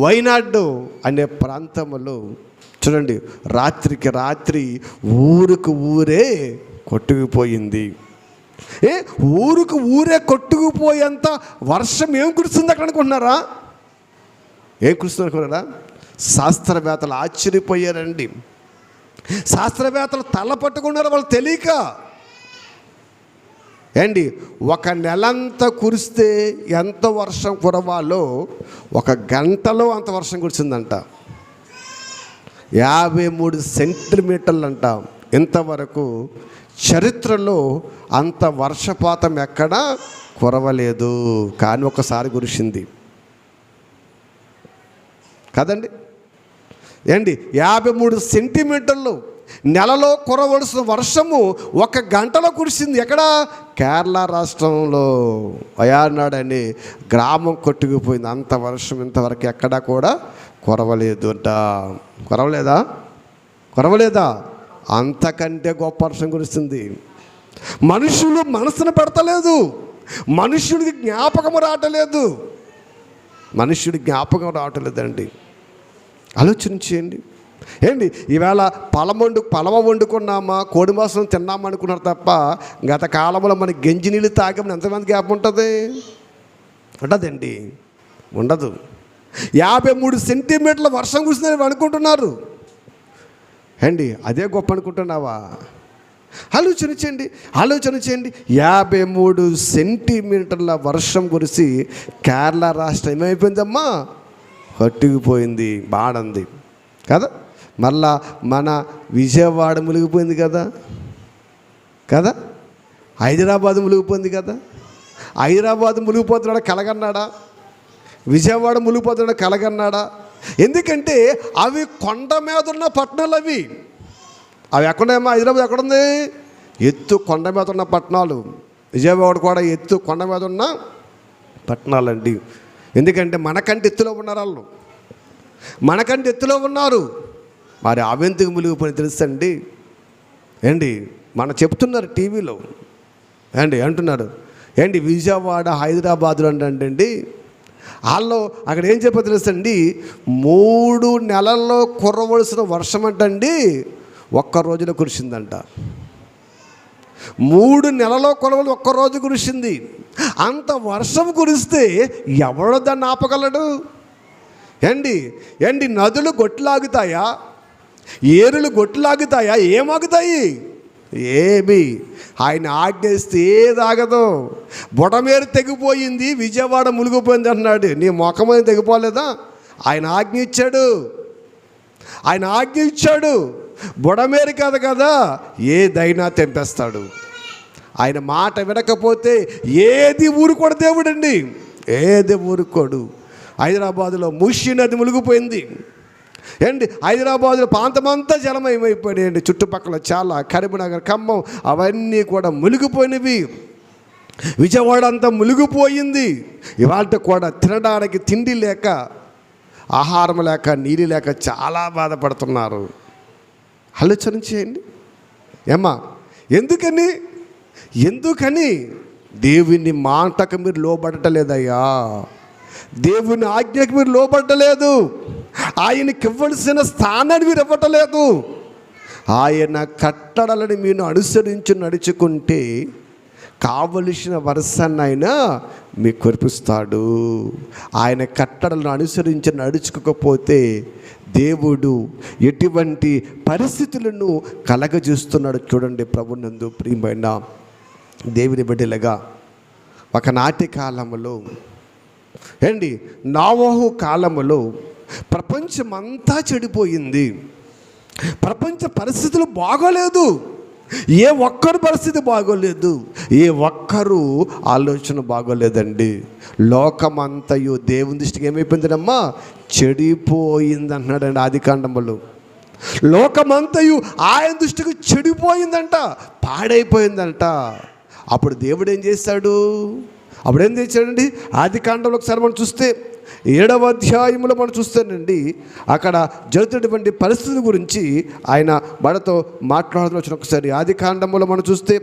వైనాడ్ అనే ప్రాంతంలో చూడండి, రాత్రికి రాత్రి ఊరికి ఊరే కొట్టుకుపోయింది. ఊరికి ఊరే కొట్టుకుపోయేంత వర్షం ఏం కురుస్తుంది అక్కడ అనుకుంటున్నారా? ఏం కురుస్తుంది అనుకున్నారా? శాస్త్రవేత్తలు ఆశ్చర్యపోయారండి. శాస్త్రవేత్తలు తల పట్టుకున్నారు, వాళ్ళు తెలియక. ఒక నెలంతా కురిస్తే ఎంత వర్షం కురవాలో 1 గంటలో అంత వర్షం కురిసిందంట. 53 సెంటీమీటర్లు అంట. ఇంతవరకు చరిత్రలో అంత వర్షపాతం ఎక్కడా కురవలేదు, కానీ ఒకసారి కురిసింది కదండి. 53 సెంటీమీటర్లు నెలలో కురవలసిన వర్షము 1 గంటలో కురిసింది. ఎక్కడ? కేరళ రాష్ట్రంలో వయానాడ్ అనే గ్రామం కొట్టుకుపోయింది. అంత వర్షం ఇంతవరకు ఎక్కడా కూడా కురవలేదు అంట. కురవలేదా? అంతకంటే గొప్ప వర్షం కురుస్తుంది. మనుషులు మనసును పెడతలేదు, మనుష్యుడికి జ్ఞాపకం రావట్లేదండి. ఆలోచన చేయండి. ఈవేళ పలవ వండుకున్నామా, కోడి మాంసం తిన్నామా అనుకున్నారు తప్ప గత కాలంలో మనకి గంజి నీళ్ళు తాగమని ఎంతమంది గ్యాప్ ఉంటుంది? ఉండదండి, ఉండదు. 53 సెంటీమీటర్ల వర్షం కురిసిందని అనుకుంటున్నారు. అదే గొప్ప అనుకుంటున్నావా? ఆలోచన చేయండి. 53 సెంటీమీటర్ల వర్షం కురిసి కేరళ రాష్ట్రం ఏమైపోయిందమ్మా? కొట్టుకుపోయింది, బాగుంది కదా. మళ్ళా మన విజయవాడ మునిగిపోయింది కదా. హైదరాబాద్ మునిగిపోయింది కదా. హైదరాబాద్ మునిగిపోతున్నాడా కలగన్నాడా? విజయవాడ మునిగిపోతున్నాడా కలగన్నాడా? ఎందుకంటే అవి కొండ మీద ఉన్న పట్టణాలు. అవి ఎక్కడేమో హైదరాబాద్ ఎక్కడుంది? ఎత్తు కొండ మీద ఉన్న పట్టణాలు. విజయవాడ కూడా ఎత్తు కొండ మీద ఉన్న పట్టణాలండి. ఎందుకంటే మనకంటే ఎత్తులో ఉన్నారు వాళ్ళు, మరి అవెందుకు మునిగిపోయి తెలుసండి? మన చెప్తున్నారు టీవీలో అంటున్నారు విజయవాడ హైదరాబాద్లో అంటే వాళ్ళు అక్కడ ఏం చెప్పారు తెలుసండి? 3 నెలల్లో కురవలసిన వర్షం అంటండి 1 రోజులో కురిసిందంట. 3 నెలల్లో కురవలు 1 రోజు కురిసింది. అంత వర్షం కురిస్తే ఎవడో దాన్ని ఆపగలడు? నదులు గొట్లాగుతాయా? ఏరులు గొట్లాగుతాయా? ఏమాగుతాయి? ఏమి ఆయన ఆజ్ఞిస్తే ఏదాగదు. బుడమేరు తెగిపోయింది, విజయవాడ మునిగిపోయింది అన్నాడు. నీ ముఖమని తెగిపోలేదా? ఆయన ఆజ్ఞ ఇచ్చాడు. బుడమేరు కాదు కదా, ఏదైనా తెంపేస్తాడు. ఆయన మాట వినకపోతే ఏది ఊరుకోడు దేవుడండి, ఏది ఊరుకోడు. హైదరాబాదులో మూసీ నది మునిగిపోయింది ఏంటి, హైదరాబాదులో ప్రాంతమంతా జలమయమైపోయాయండి. చుట్టుపక్కల చాలా కరీంనగర్, ఖమ్మం అవన్నీ కూడా మునిగిపోయినవి. విజయవాడ అంతా మునిగిపోయింది. ఇవాళ కూడా తినడానికి తిండి లేక, ఆహారం లేక, నీళ్ళు లేక చాలా బాధపడుతున్నారు. ఆలోచన చేయండి ఏమ్మా, ఎందుకని దేవుని మాటకు మీరు లోబడటలేదయ్యా, దేవుని ఆజ్ఞకు మీరు లోబడలేదు, ఆయనకి ఇవ్వాల్సిన స్థానాన్ని మీరు ఇవ్వటలేదు. ఆయన కట్టడలను మీరు అనుసరించి నడుచుకుంటే కావలసిన వర్షాన్ని ఆయన మీకు కురిపిస్తాడు. ఆయన కట్టడలను అనుసరించి నడుచుకోకపోతే దేవుడు ఎటువంటి పరిస్థితులను కలగజేస్తున్నాడు చూడండి. ప్రభునందు ప్రియమైన దేవుని బిడ్డలుగా, ఒకనాటి కాలంలో ఏంటి, నోవహు కాలములో ప్రపంచమంతా చెడిపోయింది. ప్రపంచ పరిస్థితులు బాగోలేదు, ఏ ఒక్కరు పరిస్థితి బాగోలేదు, ఏ ఒక్కరు ఆలోచన బాగోలేదండి. లోకమంతయు దేవుని దృష్టికి ఏమైపోయిందమ్మా, చెడిపోయింది అంటున్నాడండి ఆదికాండములో. లోకమంతయు ఆయన దృష్టికి చెడిపోయిందంట, పాడైపోయిందంట. అప్పుడు దేవుడు ఏం చేశాడు, అప్పుడేం చేశాడండి, ఆదికాండంలో ఒకసారి మనం చూస్తే 7వ అధ్యాయంలో మనం చూస్తానండి, అక్కడ జరుగుతున్నటువంటి పరిస్థితుల గురించి ఆయన మనతో మాట్లాడుతూ వచ్చిన ఒకసారి ఆదికాండంలో మనం చూస్తే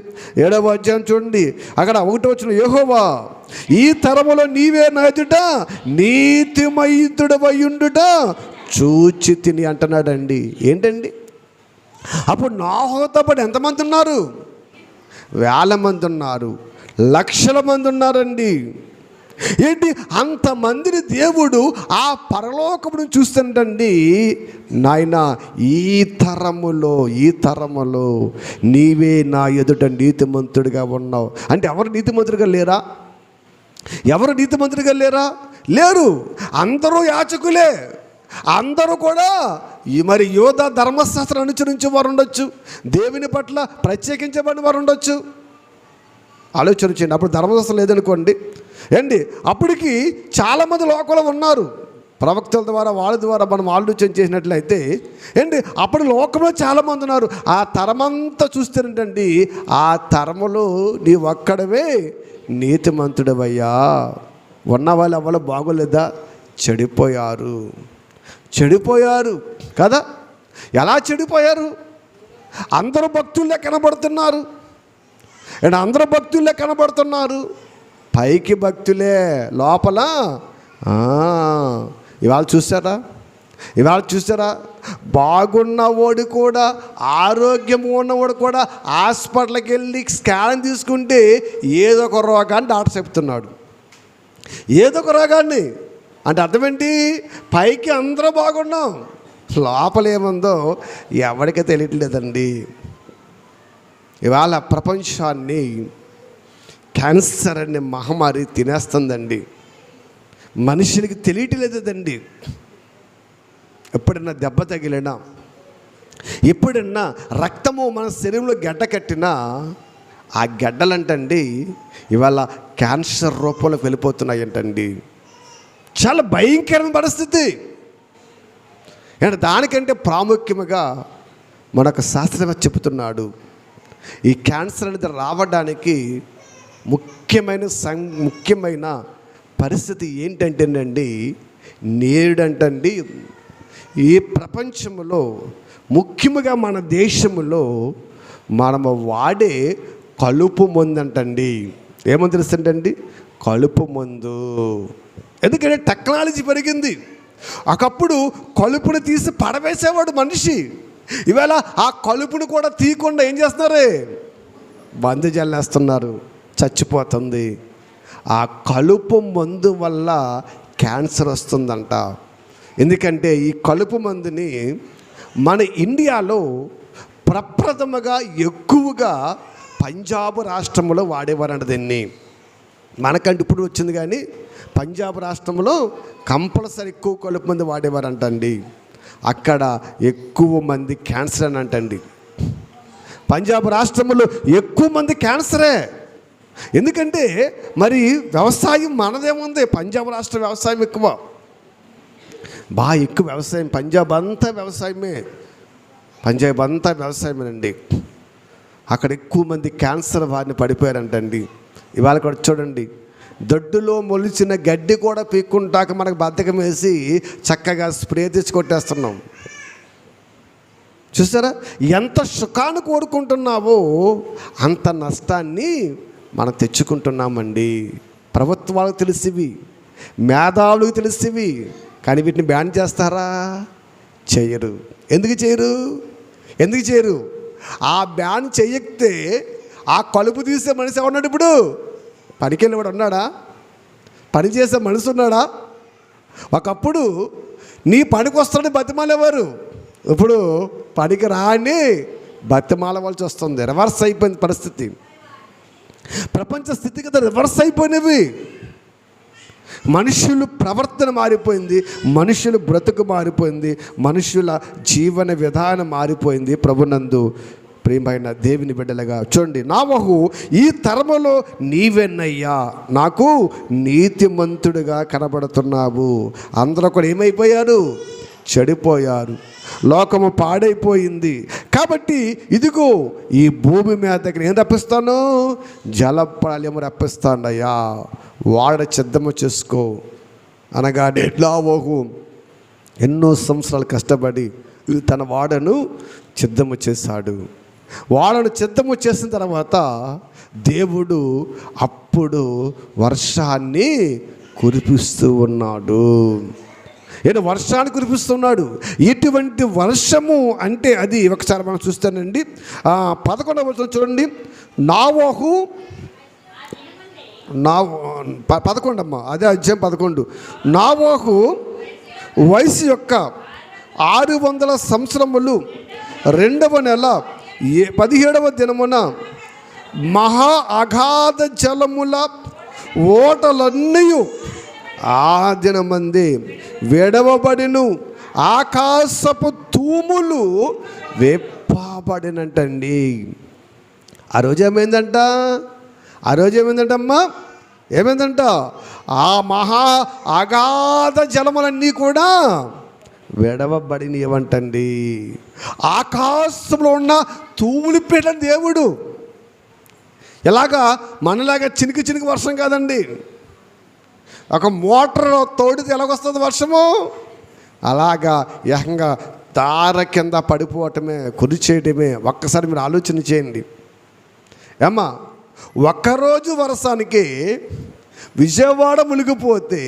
7వ అధ్యాయం చూడండి, అక్కడ 1వ వచనం, యెహోవా ఈ తరములో నీవే నా ఎదుట నీతిమంతుడవైయుండుట చూచి తిని అంటున్నాడండి. ఏంటండి, అప్పుడు నోవహుతో పాటు ఎంతమంది ఉన్నారు, వేల మంది ఉన్నారు, లక్షల మంది ఉన్నారండి. ఏంటి, అంతమందిని దేవుడు ఆ పరలోకమును చూస్తుంటండి. నాయన ఈ తరములో నీవే నా ఎదుట నీతిమంతుడిగా ఉన్నావు అంటే ఎవరు నీతిమంతుడిగా లేరా, ఎవరు నీతిమంతుడిగా లేరు. అందరూ యాచకులే, అందరూ కూడా మరి యోధ ధర్మశాస్త్రం అనుసరించి వారు ఉండొచ్చు, దేవుని పట్ల ప్రత్యేకించబడిన వారు ఉండొచ్చు. ఆలోచన చేయండి. అప్పుడు ధర్మశాస్త్రం లేదనుకోండి ఏంటి, అప్పటికి చాలామంది లోకంలో ఉన్నారు. ప్రవక్తల ద్వారా వాళ్ళ ద్వారా మనం ఆలోచన చేసినట్లయితే ఏంటి, అప్పుడు లోకంలో చాలామంది ఉన్నారు. ఆ తరమంతా చూస్తేనంటండి, ఆ తరములో నీ ఒక్కడవే నీతిమంతుడవయ్యా. ఉన్న వాళ్ళు ఎవరు బాగోలేదా, చెడిపోయారు కదా. ఎలా చెడిపోయారు, అందరూ భక్తుల్లే కనబడుతున్నారు అండ్ అందరూ భక్తుల్లే కనబడుతున్నారు, పైకి భక్తులే, లోపల ఇవాళ చూసారా బాగున్నవాడు కూడా, ఆరోగ్యం ఉన్నవాడు కూడా హాస్పిటల్కి వెళ్ళి స్కాన్ తీసుకుంటే ఏదో ఒక రోగాన్ని డాక్టర్ చెప్తున్నాడు. ఏదో ఒక రోగాన్ని అంటే అర్థం ఏంటి, పైకి అందరూ బాగున్నాం, లోపల ఏముందో ఎవరికీ తెలియట్లేదండి. ఇవాళ ప్రపంచాన్ని క్యాన్సర్ అనే మహమ్మారి తినేస్తుందండి. మనుషులకి తెలియట్లేదండి. ఎప్పుడన్నా దెబ్బ తగిలినా, ఎప్పుడన్నా రక్తము మన శరీరంలో గడ్డ కట్టినా ఆ గడ్డలంటండి ఇవాళ క్యాన్సర్ రూపంలోకి వెళ్ళిపోతున్నాయంటండి. చాలా భయంకరమైన పరిస్థితి. అంటే దానికంటే ప్రాముఖ్యంగా మనకు శాస్త్రవేత్త చెబుతున్నాడు, ఈ క్యాన్సర్ అనేది రావడానికి ముఖ్యమైన పరిస్థితి ఏంటంటేనండి, నేడంటండి ఈ ప్రపంచంలో ముఖ్యంగా మన దేశంలో మనము వాడే కలుపు మందు అంటండి. ఏమని తెలుస్తుందండి, కలుపు మందు. ఎందుకంటే టెక్నాలజీ పెరిగింది. ఒకప్పుడు కలుపుని తీసి పడవేసేవాడు మనిషి, ఇవాళ ఆ కలుపుని కూడా తీయకుండా ఏం చేస్తున్నారు, మందు జల్లేస్తున్నారు, చచ్చిపోతుంది. ఆ కలుపు మందు వల్ల క్యాన్సర్ వస్తుందంట. ఎందుకంటే ఈ కలుపు మందుని మన ఇండియాలో ప్రప్రథమగా ఎక్కువగా పంజాబ్ రాష్ట్రంలో వాడేవారంట. దీన్ని మనకంటే ఇప్పుడు వచ్చింది, కానీ పంజాబ్ రాష్ట్రంలో కంపల్సరీ ఎక్కువ కలుపు మందు వాడేవారంటండి. అక్కడ ఎక్కువ మంది క్యాన్సర్ అని అంటండి. పంజాబ్ రాష్ట్రంలో ఎక్కువ మంది క్యాన్సరే. ఎందుకంటే మరి వ్యవసాయం మనదేముంది, పంజాబ్ రాష్ట్ర వ్యవసాయం ఎక్కువ, బాగా ఎక్కువ వ్యవసాయం. పంజాబ్ అంతా వ్యవసాయమే, పంజాబ్ అంతా వ్యవసాయమేనండి. అక్కడ ఎక్కువ మంది క్యాన్సర్ బారిన పడిపోయారంటండి. ఇవాళ కూడా చూడండి, దొడ్డులో మొలిచిన గడ్డి కూడా పీక్కుంటాక మనకు బద్ధకం వేసి చక్కగా స్ప్రే తెచ్చి కొట్టేస్తున్నాం. చూసారా, ఎంత సుఖాన్ని కోరుకుంటున్నావో అంత నష్టాన్ని మనం తెచ్చుకుంటున్నామండి. ప్రభుత్వాలకు తెలిసివి, మేధావులకు తెలిసివి, కానీ వీటిని బ్యాన్ చేస్తారా? చేయరు. ఎందుకు చేయరు? ఆ బ్యాన్ చేయకపోతే ఆ కలుపు తీసే మనిషి ఎవరున్నాడు? ఇప్పుడు పనికెళ్ళేవాడు ఉన్నాడా? పని చేసే మనిషి ఉన్నాడా? ఒకప్పుడు నీ పనికి వస్తాడని బతిమాలేవారు, ఇప్పుడు పనికి రాని బతిమాలవలసి వస్తుంది. రివర్స్ అయిపోయింది పరిస్థితి. ప్రపంచ స్థితిగత రివర్స్ అయిపోయినవి. మనుషుల ప్రవర్తన మారిపోయింది, మనుషుల బ్రతుకు మారిపోయింది, మనుషుల జీవన విధానం మారిపోయింది. ప్రభునందు ప్రియమైన దేవుని బిడ్డలుగా చూడండి, నోవహు, ఈ తరములో నీవెన్నయ్యా నాకు నీతిమంతుడిగా కనబడుతున్నావు. అందరూ కూడా ఏమైపోయారు? చెడిపోయారు, లోకము పాడైపోయింది. కాబట్టి ఇదిగో ఈ భూమి మీద ఏం రప్పిస్తాను? జలప్రళయము రప్పిస్తానయ్యా, వాడ సిద్ధము చేసుకో అనగానే నోవహు ఎన్నో సంవత్సరాలు కష్టపడి తన వాడను సిద్ధము చేశాడు. వాడను సిద్ధము చేసిన తర్వాత దేవుడు అప్పుడు వర్షాన్ని కురిపిస్తూ ఉన్నాడు. వర్షాన్ని కురిపిస్తున్నాడు. ఎటువంటి వర్షము అంటే అది ఒకసారి మనం చూస్తానండి. 11వ వచనం చూడండి. నోవహు 11 అదే అధ్యాయం 11. నోవహు వయసు యొక్క 600 సంవత్సరములు 2వ నెల 17వ దినమున మహా అగాధ జలముల ఓటలన్నీ ఆ దినమంది విడవబడిను, ఆకాశపు తూములు వేప్పబడినంటండి. ఆ రోజు ఏమైందంటమ్మా? ఏమైందంట? ఆ మహా అగాధ జలములన్నీ కూడా విడవబడినవంటండి. ఆకాశంలో ఉన్న తూములు పెట్టిన దేవుడు. ఇలాగా మనలాగా చినికి వర్షం కాదండి. ఒక మోటార్ తోడితే ఎలాగొస్తుంది వర్షము? అలాగా ఏకంగా తార కింద పడిపోవటమే, కురిచేయటమే. ఒక్కసారి మీరు ఆలోచన చేయండి. ఏమ్మా, ఒక్కరోజు వర్షానికి విజయవాడ మునిగిపోతే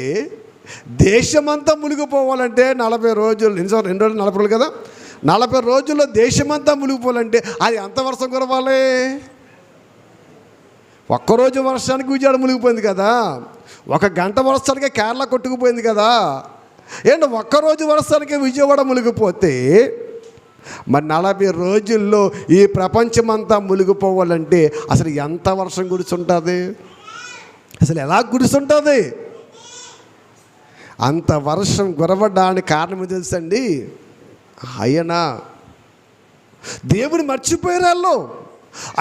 దేశమంతా మునిగిపోవాలంటే 40 రోజులు, 2 రోజులు 40 రోజులు కదా, 40 రోజుల్లో దేశమంతా మునిగిపోవాలంటే అది ఎంత వర్షం కురవాలి? ఒక్కరోజు వర్షానికి విజయవాడ మునిగిపోయింది కదా, 1 గంట వర్షానికి కేరళ కొట్టుకుపోయింది కదా. ఒక్కరోజు వర్షానికి విజయవాడ మునిగిపోతే మరి 40 రోజుల్లో ఈ ప్రపంచమంతా మునిగిపోవాలంటే అసలు ఎంత వర్షం కురుచుంటుంది? అసలు ఎలా కురుచుంటుంది? అంత వర్షం కురవడానికి కారణం ఏం తెలుసండి? ఆయన దేవుని మర్చిపోయారు వాళ్ళు.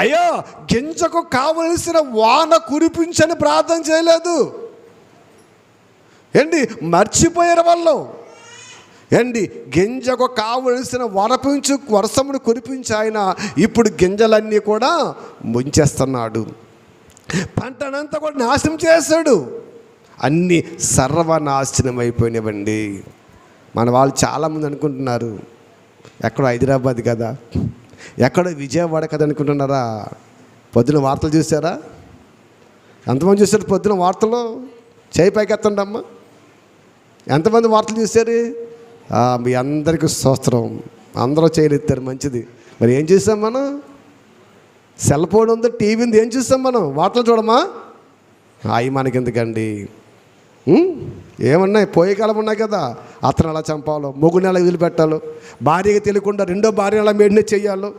అయ్యా, గింజకు కావలసిన వాన కురిపించని ప్రార్థన చేయలేదు. మర్చిపోయారు వాళ్ళు. గింజకు కావలసిన వర్షమును కురిపించి ఆయన ఇప్పుడు గింజలన్నీ కూడా ముంచేస్తున్నాడు. పంటనంతా కూడా నాశనం చేశాడు. అన్నీ సర్వనాశనం అయిపోయినవండి. మన వాళ్ళు చాలామంది అనుకుంటున్నారు ఎక్కడో హైదరాబాద్ కదా, ఎక్కడో విజయవాడ కదా అనుకుంటున్నారా? పొద్దున వార్తలు చూసారా? ఎంతమంది చూసారు పొద్దున వార్తలు? చేయి పైకెత్తండమ్మా. ఎంతమంది వార్తలు చూశారు? మీ అందరికీ స్తోత్రం. అందరూ చేయలేస్తారు, మంచిది. మరి ఏం చూసాం మనం? సెల్ ఫోన్ ఉంది, టీవీ ఉంది, ఏం చూసాం మనం? వార్తలు చూడమా? అవి మనకెందుకండి? ఏమన్నాయి? పోయే కాలం ఉన్నాయి కదా. అతను అలా చంపాలో, మొగుని అలా వదిలిపెట్టాలో, భార్యగా తెలియకుండా రెండో భార్య అలా మేడినే చెయ్యాలో,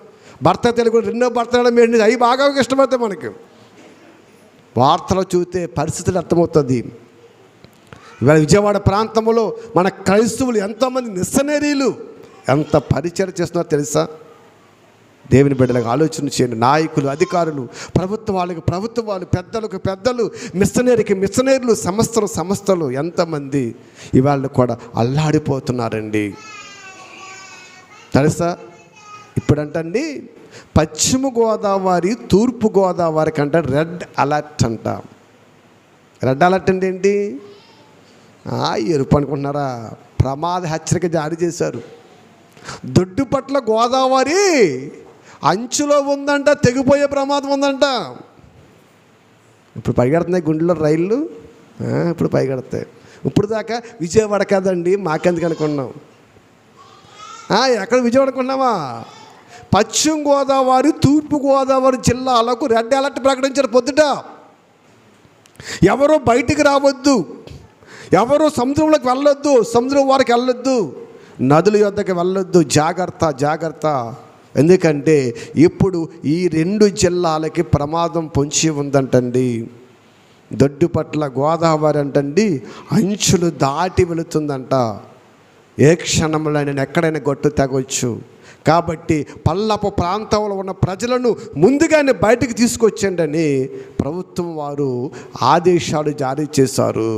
భర్త తెలియకుండా రెండో భర్త అలా మేడినే, అవి బాగా ఇష్టపడతాయి మనకి. వార్తలు చూస్తే పరిస్థితులు అర్థమవుతుంది. ఇవాళ విజయవాడ ప్రాంతంలో మన క్రైస్తవులు ఎంతోమంది మిషనరీలు ఎంత పరిచయం చేస్తున్నారో తెలుసా? దేవుని బిడ్డలకు ఆలోచన చేయండి. నాయకులు, అధికారులు, ప్రభుత్వాలు, పెద్దలు, మిషనరీలు, సంస్థలు ఎంతమంది ఇవాళ కూడా అల్లాడిపోతున్నారండి. తెలుసా? ఇప్పుడంటండి పశ్చిమ గోదావరి, తూర్పు గోదావరి కంటే రెడ్ అలర్ట్ అంట. రెడ్ అలర్ట్ అంటే ఏంటి? ఎరుపు అనుకుంటున్నారా? ప్రమాద హెచ్చరిక జారీ చేశారు. దొడ్డుపట్ల గోదావరి అంచులో ఉందంట, తెగిపోయే ప్రమాదం ఉందంట. ఇప్పుడు పరిగెడుతున్నాయి గుండెలో రైళ్ళు, ఇప్పుడు పరిగెడతాయి. ఇప్పుడు దాకా విజయవాడ కదండి, మాకెందుకు అనుకున్నాం. ఎక్కడ విజయవాడ అనుకున్నామా? పశ్చిమ గోదావరి, తూర్పు గోదావరి జిల్లాలకు రెడ్ అలర్ట్ ప్రకటించారు పొద్దుట. ఎవరో బయటికి రావద్దు, ఎవరో సముద్రంలోకి వెళ్ళొద్దు, సముద్రం వారికి వెళ్ళొద్దు, నదుల యొద్దకు వెళ్ళొద్దు, జాగ్రత్త. ఎందుకంటే ఇప్పుడు ఈ 2 జిల్లాలకి ప్రమాదం పొంచి ఉందంటండి. దొడ్డుపట్ల గోదావరి అంటండి అంచులు దాటి వెళుతుందంట. ఏ క్షణంలో నేను ఎక్కడైనా గొట్టు తెగవచ్చు. కాబట్టి పల్లపు ప్రాంతంలో ఉన్న ప్రజలను ముందుగానే బయటకు తీసుకొచ్చండి ప్రభుత్వం వారు ఆదేశాలు జారీ చేశారు.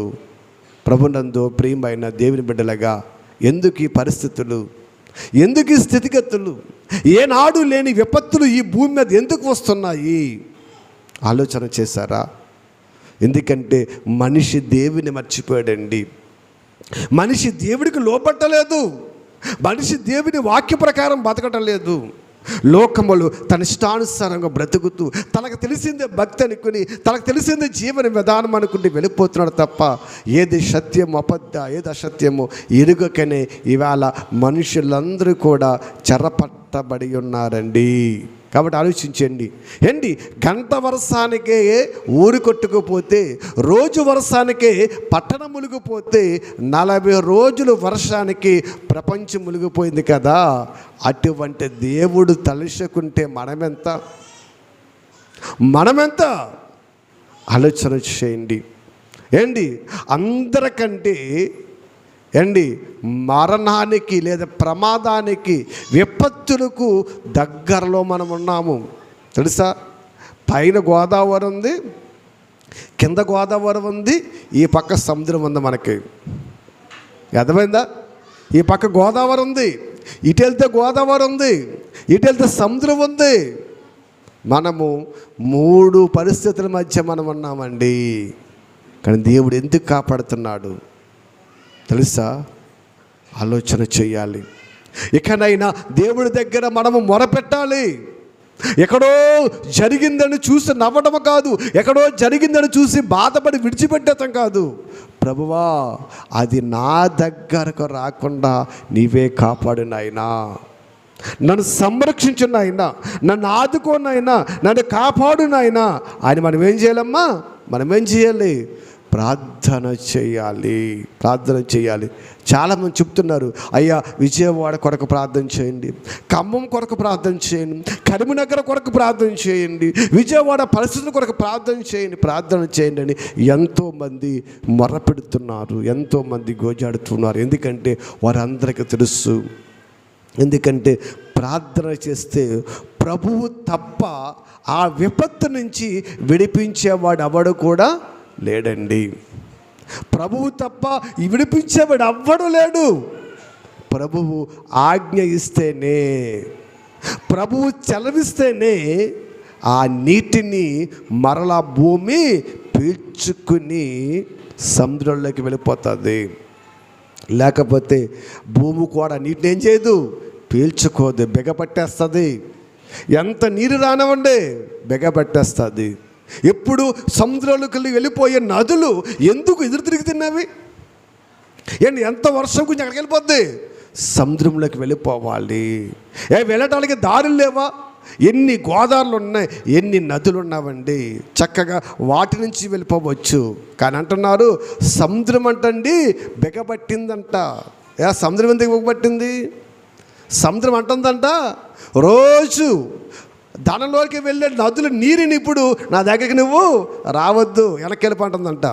ప్రభునందు ప్రియమైన దేవుని బిడ్డలుగా ఎందుకు ఈ పరిస్థితులు, ఎందుకు ఈ స్థితిగతులు, ఏనాడు లేని విపత్తులు ఈ భూమి మీద ఎందుకు వస్తున్నాయి ఆలోచన చేశారా? ఎందుకంటే మనిషి దేవుని మర్చిపోయాడండి. మనిషి దేవుడికి లోపట్టలేదు. మనిషి దేవుని వాక్య ప్రకారం బతకటం లేదు. లోకములు తన ఇష్టానుసారంగా బ్రతుకుతూ తనకు తెలిసిందే భక్తి అనుకుని, తనకు తెలిసిందే జీవన విధానం అనుకుంటే వెళ్ళిపోతున్నాడు తప్ప ఏది సత్యము ఏది అసత్యము ఎరుగకనే ఇవాళ మనుషులందరూ కూడా చెరపట్టబడి ఉన్నారండి. కాబట్టి ఆలోచించండి. గంట వర్షానికే ఊరు కొట్టుకుపోతే, రోజు వర్షానికే పట్టణం మునిగిపోతే, 40 రోజులు వర్షానికి ప్రపంచం మునిగిపోయింది కదా. అటువంటి దేవుడు తలుచుకుంటే మనమెంత ఆలోచన చేయండి. అందరికంటే మరణానికి లేదా ప్రమాదానికి, విపత్తులకు దగ్గరలో మనం ఉన్నాము. తెలుసా? పైన గోదావరి ఉంది, కింద గోదావరి ఉంది, ఈ పక్క సముద్రం ఉంది. మనకి అర్థమైందా? ఈ పక్క గోదావరి ఉంది, ఇటు వెళ్తే గోదావరి ఉంది, ఇటు వెళ్తే సముద్రం ఉంది. మనము 3 పరిస్థితుల మధ్య మనం ఉన్నామండి. కానీ దేవుడు ఎందుకు కాపాడుతున్నాడు తెలుసా? ఆలోచన చేయాలి. ఇకనైనా దేవుడి దగ్గర మనము మొరపెట్టాలి. ఎక్కడో జరిగిందని చూసి నవ్వడం కాదు, ఎక్కడో జరిగిందని చూసి బాధపడి విడిచిపెట్టడం కాదు. ప్రభువా, అది నా దగ్గరకు రాకుండా నీవే కాపాడు నాయనా, నన్ను సంరక్షించు నాయనా, నన్ను ఆదుకో నాయనా, నన్ను కాపాడు నాయనా అని మనం ఏం చేయాలి? ప్రార్థన చేయాలి. చాలామంది చెప్తున్నారు, అయ్యా విజయవాడ కొరకు ప్రార్థన చేయండి, ఖమ్మం కొరకు ప్రార్థన చేయండి, కరీంనగర్ కొరకు ప్రార్థన చేయండి, విజయవాడ పరిస్థితుల కొరకు ప్రార్థన చేయండి అని ఎంతోమంది మొరపెడుతున్నారు, ఎంతోమంది గోజాడుతున్నారు. ఎందుకంటే వారందరికీ తెలుసు, ఎందుకంటే ప్రార్థన చేస్తే ప్రభువు తప్ప ఆ విపత్తు నుంచి విడిపించేవాడు ఎవడు కూడా లేడండి. ప్రభువు తప్ప విడిపించేవాడు ఎవ్వడు లేడు. ప్రభువు ఆజ్ఞ ఇస్తేనే, ప్రభువు చెలవిస్తేనే ఆ నీటిని మరలా భూమి పీల్చుకుని సముద్రంలోకి వెళ్ళిపోతుంది. లేకపోతే భూమి కూడా నీటిని ఏం చేయదు, పీల్చుకోదు, బిగపట్టేస్తుంది. ఎంత నీరు రానివ్వండి బిగపట్టేస్తుంది. ఎప్పుడు సముద్రంలోకి వెళ్ళిపోయే నదులు ఎందుకు ఎదురు తిరుగుతున్నవి? ఎంత వర్షం గురించి అక్కడికి వెళ్ళిపోద్ది, సముద్రంలోకి వెళ్ళిపోవాలి. వెళ్ళటానికి దారులు లేవా? ఎన్ని గోదావరిలు ఉన్నాయి, ఎన్ని నదులు ఉన్నావండి, చక్కగా వాటి నుంచి వెళ్ళిపోవచ్చు. కానీ అంటున్నారు సముద్రం అంటండి బిగబట్టిందంట. సముద్రం ఎందుకు బిగబట్టింది? సముద్రం అంటుందంట రోజు దానిలోకి వెళ్ళే నదుల నీరుని ఇప్పుడు నా దగ్గరికి నువ్వు రావద్దు, వెనక్కి వెళ్ళిపోంటుందంట.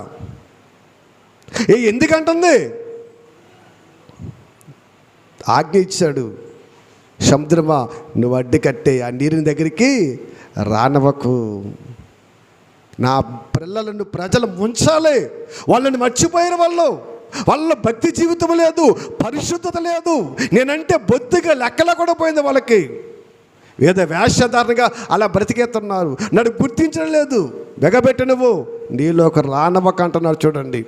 ఎందుకంటుంది? ఆజ్ఞ ఇచ్చాడు. సముద్రమా నువ్వు అడ్డు కట్టే ఆ నీరుని దగ్గరికి రానవకు. నా పిల్లలను ప్రజలు ముంచాలి. వాళ్ళని మర్చిపోయిన వాళ్ళ భక్తి జీవితం లేదు, పరిశుద్ధత లేదు. నేనంటే బొత్తిగా లెక్కలా కూడా పోయింది వాళ్ళకి. వేద వేషధారణగా అలా బ్రతికేస్తున్నారు. నన్ను గుర్తించడం లేదు. బెగబెట్టి నువ్వు నీలో ఒక రానవక అంటున్నారు చూడండి.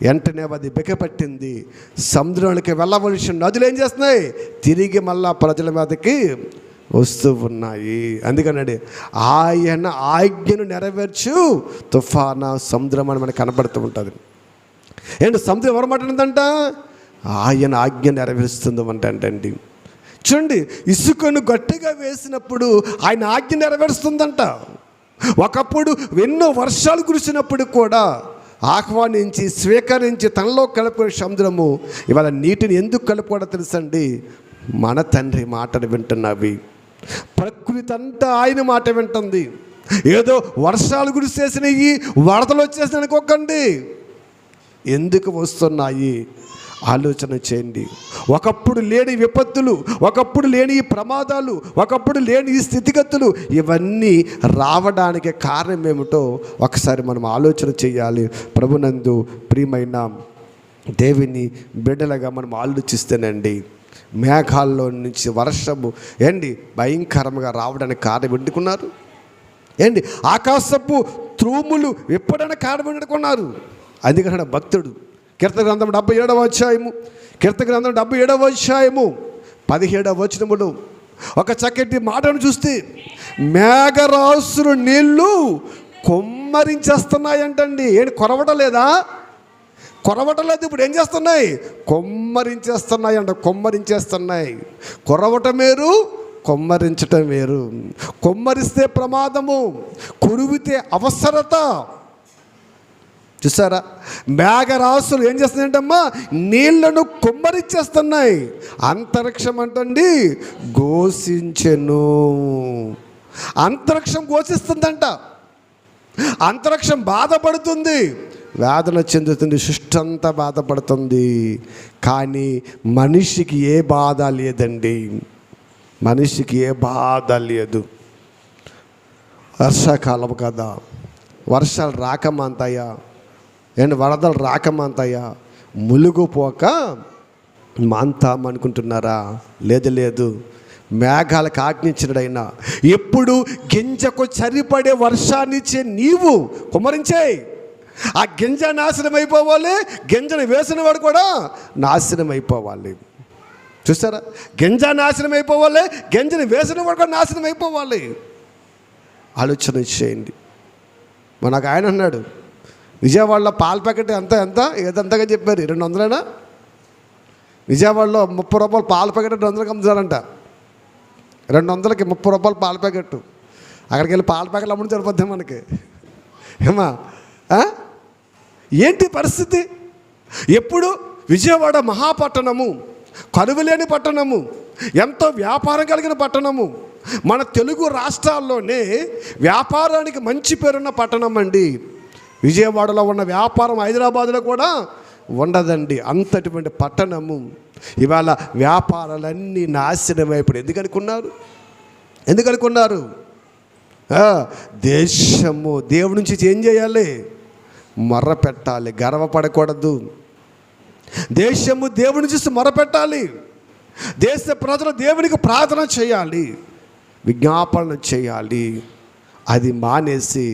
వెంటనే అది బిగపట్టింది. సముద్రానికి వెళ్ళవలసిన నదులు ఏం చేస్తున్నాయి? తిరిగి మళ్ళా ప్రజల మీదకి వస్తూ ఉన్నాయి. అందుకనండి ఆయన ఆజ్ఞను నెరవేర్చు తుఫానా సముద్రం అని మనకు కనబడుతూ ఉంటుంది. ఏంటి సముద్రం ఎవరు మాట్లాడిందంట? ఆయన ఆజ్ఞ నెరవేరుస్తుంది అంటండి. చూడండి, ఇసుకను గట్టిగా వేసినప్పుడు ఆయన ఆజ్ఞ నెరవేరుస్తుందంట. ఒకప్పుడు ఎన్నో వర్షాలు కురిసినప్పుడు కూడా ఆహ్వానించి స్వీకరించి తనలో కలుపుకునే సముద్రము ఇవాళ నీటిని ఎందుకు కలుపుకోవడం తెలుసండి? మన తండ్రి మాటను వింటున్నవి. ప్రకృతి అంతా ఆయన మాట వింటుంది. ఏదో వర్షాలు కురిసేసినవి, వరదలు వచ్చేసిన అనుకోకండి. ఎందుకు వస్తున్నాయి ఆలోచన చేయండి. ఒకప్పుడు లేని విపత్తులు, ఒకప్పుడు లేని ఈ ప్రమాదాలు, ఒకప్పుడు లేని ఈ స్థితిగతులు ఇవన్నీ రావడానికి కారణం ఏమిటో ఒకసారి మనం ఆలోచన చేయాలి. ప్రభునందు ప్రియమైన దేవుని బిడ్డలుగా మనం ఆలోచిస్తేనండి మేఘాల్లో నుంచి వర్షము భయంకరంగా రావడానికి కారణం ఎందుకున్నారు? ఆకాశపు త్రూములు విప్పడానికి కారణం ఎందుకున్నారు? అందుకని భక్తుడు కీర్తన గ్రంథం 77వ అధ్యాయము 17వ వచనములో ఒక చక్కటి మాటను చూస్తే మేఘరాసులు నీళ్లు కొమ్మరించేస్తున్నాయంటండి. కొరవటలేదా? కొరవటలేదు. ఇప్పుడు ఏం చేస్తున్నాయి? కొమ్మరించేస్తున్నాయి అంట. కొమ్మరించేస్తున్నాయి. కొరవటం వేరు, కొమ్మరించటం వేరు. కొమ్మరిస్తే ప్రమాదము, కురివితే అవసరత. చూసారా? మేఘరాసులు ఏం చేస్తున్నాయంటమ్మా? నీళ్లను కొమ్మరిచ్చేస్తున్నాయి. అంతరిక్షం అంటండి ఘోషించెను. అంతరిక్షం ఘోషిస్తుందంట. అంతరిక్షం బాధపడుతుంది, వేదన చెందుతుంది, సృష్టి అంతా బాధపడుతుంది. కానీ మనిషికి ఏ బాధ లేదండి. మనిషికి ఏ బాధ లేదు. వర్షాకాలం కదా, వర్షాలు రాకమంతాయా, వరదలు రాకమంతాయా, ములుగుపోక మాంతామనుకుంటున్నారా? లేదు. మేఘాలకు ఆజ్ఞించినడైనా ఎప్పుడు గింజకు సరిపడే వర్షాన్నిచ్చే నీవు కుమ్మరించేయి. ఆ గింజ నాశనం అయిపోవాలి, గింజను వేసిన వాడు కూడా నాశనం అయిపోవాలి. చూసారా? గింజ నాశనం అయిపోవాలి, గింజను వేసిన వాడు కూడా నాశనం అయిపోవాలి. ఆలోచన చేయండి. మనకు ఆయన అన్నాడు, విజయవాడలో పాల ప్యాకెట్ ఏదంతగా చెప్పారు? 200 విజయవాడలో 30 రూపాయలు పాల ప్యాకెట్ 200కి అమ్ముతారంట. 200కి 30 రూపాయలు పాల ప్యాకెట్. అక్కడికి వెళ్ళి పాల ప్యాకెట్లు అమ్ముడు సరిపోద్ది మనకి. ఏమా ఏంటి పరిస్థితి? ఎప్పుడు విజయవాడ మహాపట్టణము, కరువులేని పట్టణము, ఎంతో వ్యాపారం కలిగిన పట్టణము, మన తెలుగు రాష్ట్రాల్లోనే వ్యాపారానికి మంచి పేరున్న పట్టణం అండి. విజయవాడలో ఉన్న వ్యాపారం హైదరాబాదులో కూడా ఉండదండి. అంతటువంటి పట్టణము ఇవాళ వ్యాపారాలన్నీ నాశనం అయిపోయి ఎందుకు అనుకున్నారు? దేశము దేవుడి నుంచి ఏం చేయాలి? మొర్ర పెట్టాలి, గర్వపడకూడదు. దేశము దేవుని చూసి మొరపెట్టాలి. దేశ ప్రజలు దేవునికి ప్రార్థన చేయాలి, విజ్ఞాపన చేయాలి. అది మానేసి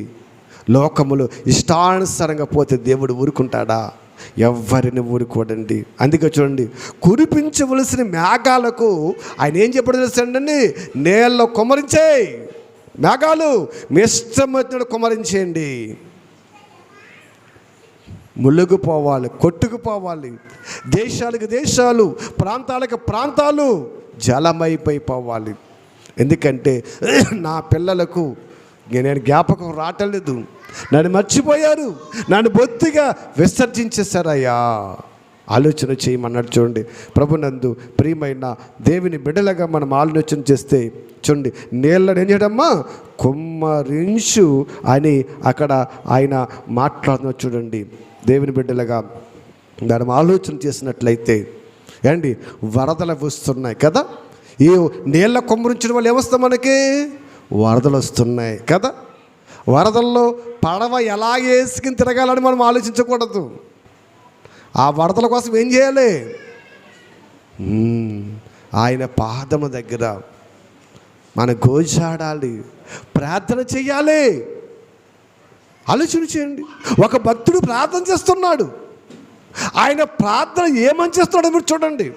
లోకములు ఇష్టానుసారంగా పోతే దేవుడు ఊరుకుంటాడా? ఎవరిని ఊరుకోడండి. అందుకే చూడండి, కురిపించవలసిన మేఘాలకు ఆయన ఏం చెప్పడం తెలుసండి? నేలలో కుమ్మరించేయి. మేఘాలు మీ ఇష్టం వచ్చినట్టు కుమ్మరించేయండి. ములుగుపోవాలి, కొట్టుకుపోవాలి. దేశాలకు దేశాలు, ప్రాంతాలకు ప్రాంతాలు జలమైపోవాలి. ఎందుకంటే నా పిల్లలకు నేను జ్ఞాపకం రావట్లేదు, నన్ను మర్చిపోయారు, నన్ను బొత్తిగా విసర్జించేశారయ్యా. ఆలోచన చేయమన్నాడు. చూడండి, ప్రభునందు ప్రియమైన దేవుని బిడ్డలుగా మనం ఆలోచన చేస్తే చూడండి, నీళ్ళని ఏం చేయడమ్మా? కుమ్మరించు అని అక్కడ ఆయన మాట్లాడుతున్నారు. చూడండి, దేవుని బిడ్డలుగా మనం ఆలోచన చేసినట్లయితే ఏంటి వరదలు వస్తున్నాయి కదా, ఈ నీళ్ళ కొమ్మరించిన వాళ్ళు ఏమొస్తాయి మనకి, వరదలు వస్తున్నాయి కదా. వరదల్లో పడవ ఎలా వేసుకుని తిరగాలని మనం ఆలోచించకూడదు. ఆ వరదల కోసం ఏం చేయాలి, ఆయన పాదము దగ్గర మన గోజాడాలి, ప్రార్థన చేయాలి. ఆలోచన చేయండి, ఒక భక్తుడు ప్రార్థన చేస్తున్నాడు, ఆయన ప్రార్థన ఏమని చేస్తున్నాడో మీరు చూడండి.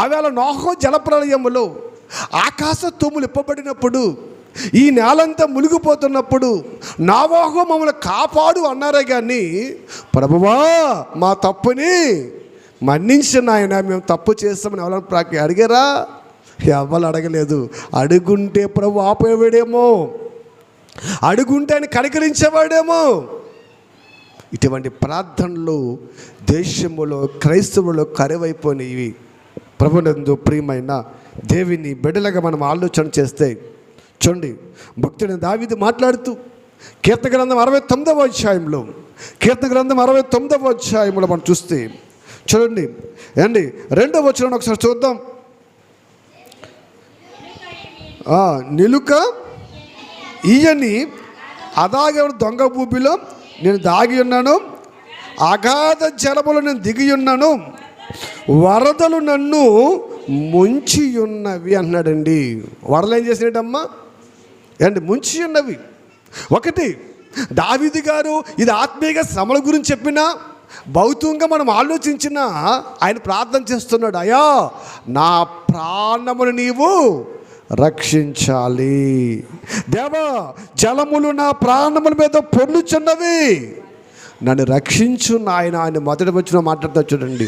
ఆవేళ నోహ జలప్రలయములో ఆకాశ తూములు ఇప్పబడినప్పుడు, ఈ నేలంతా మునిగిపోతున్నప్పుడు నోవహు మమ్మల్ని కాపాడు అన్నారే కానీ, ప్రభువా మా తప్పుని మన్నించిన ఆయన, మేము తప్పు చేస్తామని ఎవరైనా అడిగారా? ఎవరు అడగలేదు. అడుగుంటే ప్రభు ఆపేవాడేమో, అడుగుంటే ఆయన కనికరించేవాడేమో. ఇటువంటి ప్రార్థనలు దేశంలో క్రైస్తవులు కరువైపోయినవి. ప్రభునందు ప్రియమైన దేవుని బిడ్డలుగా మనం ఆలోచన చేస్తే చూడండి, భక్తుడైన దావీదు మాట్లాడుతూ కీర్తన గ్రంథం 69వ అధ్యాయంలో, కీర్తన గ్రంథం 69వ అధ్యాయంలో మనం చూస్తే చూడండి అండి, 2వ వచనం ఒకసారి చూద్దాం. నిలుక ఈయని అదాగే దొంగ ఊపిలో నేను దాగి ఉన్నాను, అగాధ జలములు నేను దిగి ఉన్నాను, వరదలు నన్ను ముంచి ఉన్నవి అన్నాడండి. వరదలు ఏం చేసినట్టమ్మా ఏంటి, ముంచి ఉన్నవి. ఒకటి, దావీదు గారు ఇది ఆత్మీయ శ్రమల గురించి చెప్పినా, భౌతికంగా మనం ఆలోచించినా ఆయన ప్రార్థన చేస్తున్నాడు, అయ్యా నా ప్రాణమును నీవు రక్షించాలి దేవా, జలములు నా ప్రాణముల మీద పొర్లుచున్నవి, నన్ను రక్షించు నాయన అని మొదటి వచ్చిన మాట్లాడుతూ చూడండి.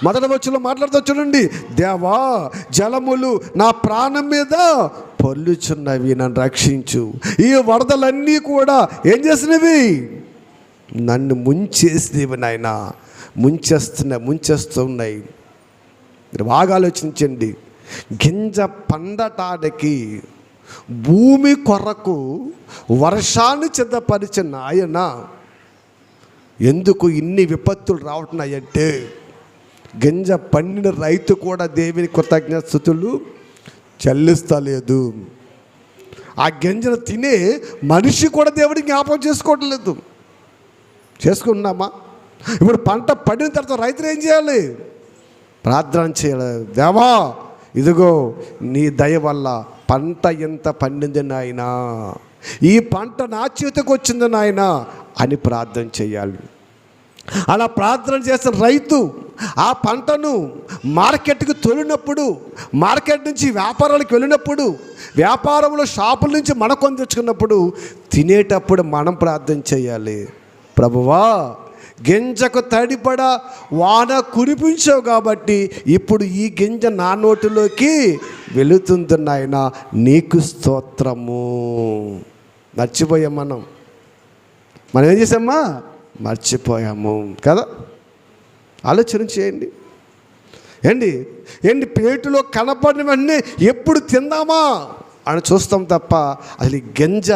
మొదటి వచ్చిన మాట్లాడుతూ చూడండి, దేవా జలములు నా ప్రాణం మీద పొర్లుచున్నవి, నన్ను రక్షించు. ఈ వరదలన్నీ కూడా ఏం చేసినవి, నన్ను ముంచేసినవి నాయన, ముంచేస్తున్నాయి. మీరు బాగా ఆలోచించండి, గింజ పండటానికి భూమి కొరకు వర్షాన్ని సిద్ధపరిచిన ఆయన ఎందుకు ఇన్ని విపత్తులు రావట్న్నాయంటే, గింజ పండిన రైతు కూడా దేవుని కృతజ్ఞతాస్తుతులు చెల్లిస్తలేదు. ఆ గింజను తినే మనిషి కూడా దేవుడిని జ్ఞాపకం చేసుకోవట్లేదు. చేసుకున్నామా? ఇప్పుడు పంట పడిన తర్వాత రైతులు ఏం చేయాలి, ప్రార్థన చేయాలి, దేవా ఇదిగో నీ దయ వల్ల పంట ఎంత పండింది నాయనా, ఈ పంట నా చేతికి వచ్చింది నాయనా అని ప్రార్థన చేయాలి. అలా ప్రార్థన చేసిన రైతు ఆ పంటను మార్కెట్కి తోలినప్పుడు, మార్కెట్ నుంచి వ్యాపారాలకు వెళ్ళినప్పుడు, వ్యాపారంలో షాపుల నుంచి మనం కొని తెచ్చుకున్నప్పుడు, తినేటప్పుడు మనం ప్రార్థన చేయాలి, ప్రభువా గింజకు తడిపడ వాన కురిపించావు కాబట్టి ఇప్పుడు ఈ గింజ నా నోటిలోకి వెళుతుంది నాయన, నీకు స్తోత్రము. మర్చిపోయాం మనం ఏం చేసామా, మర్చిపోయాము కదా. ఆలోచన చేయండి. ఏంటి పేటులో కనపడిన వెంటనే ఎప్పుడు తిందామా అని చూస్తాం తప్ప, అసలు ఈ గింజ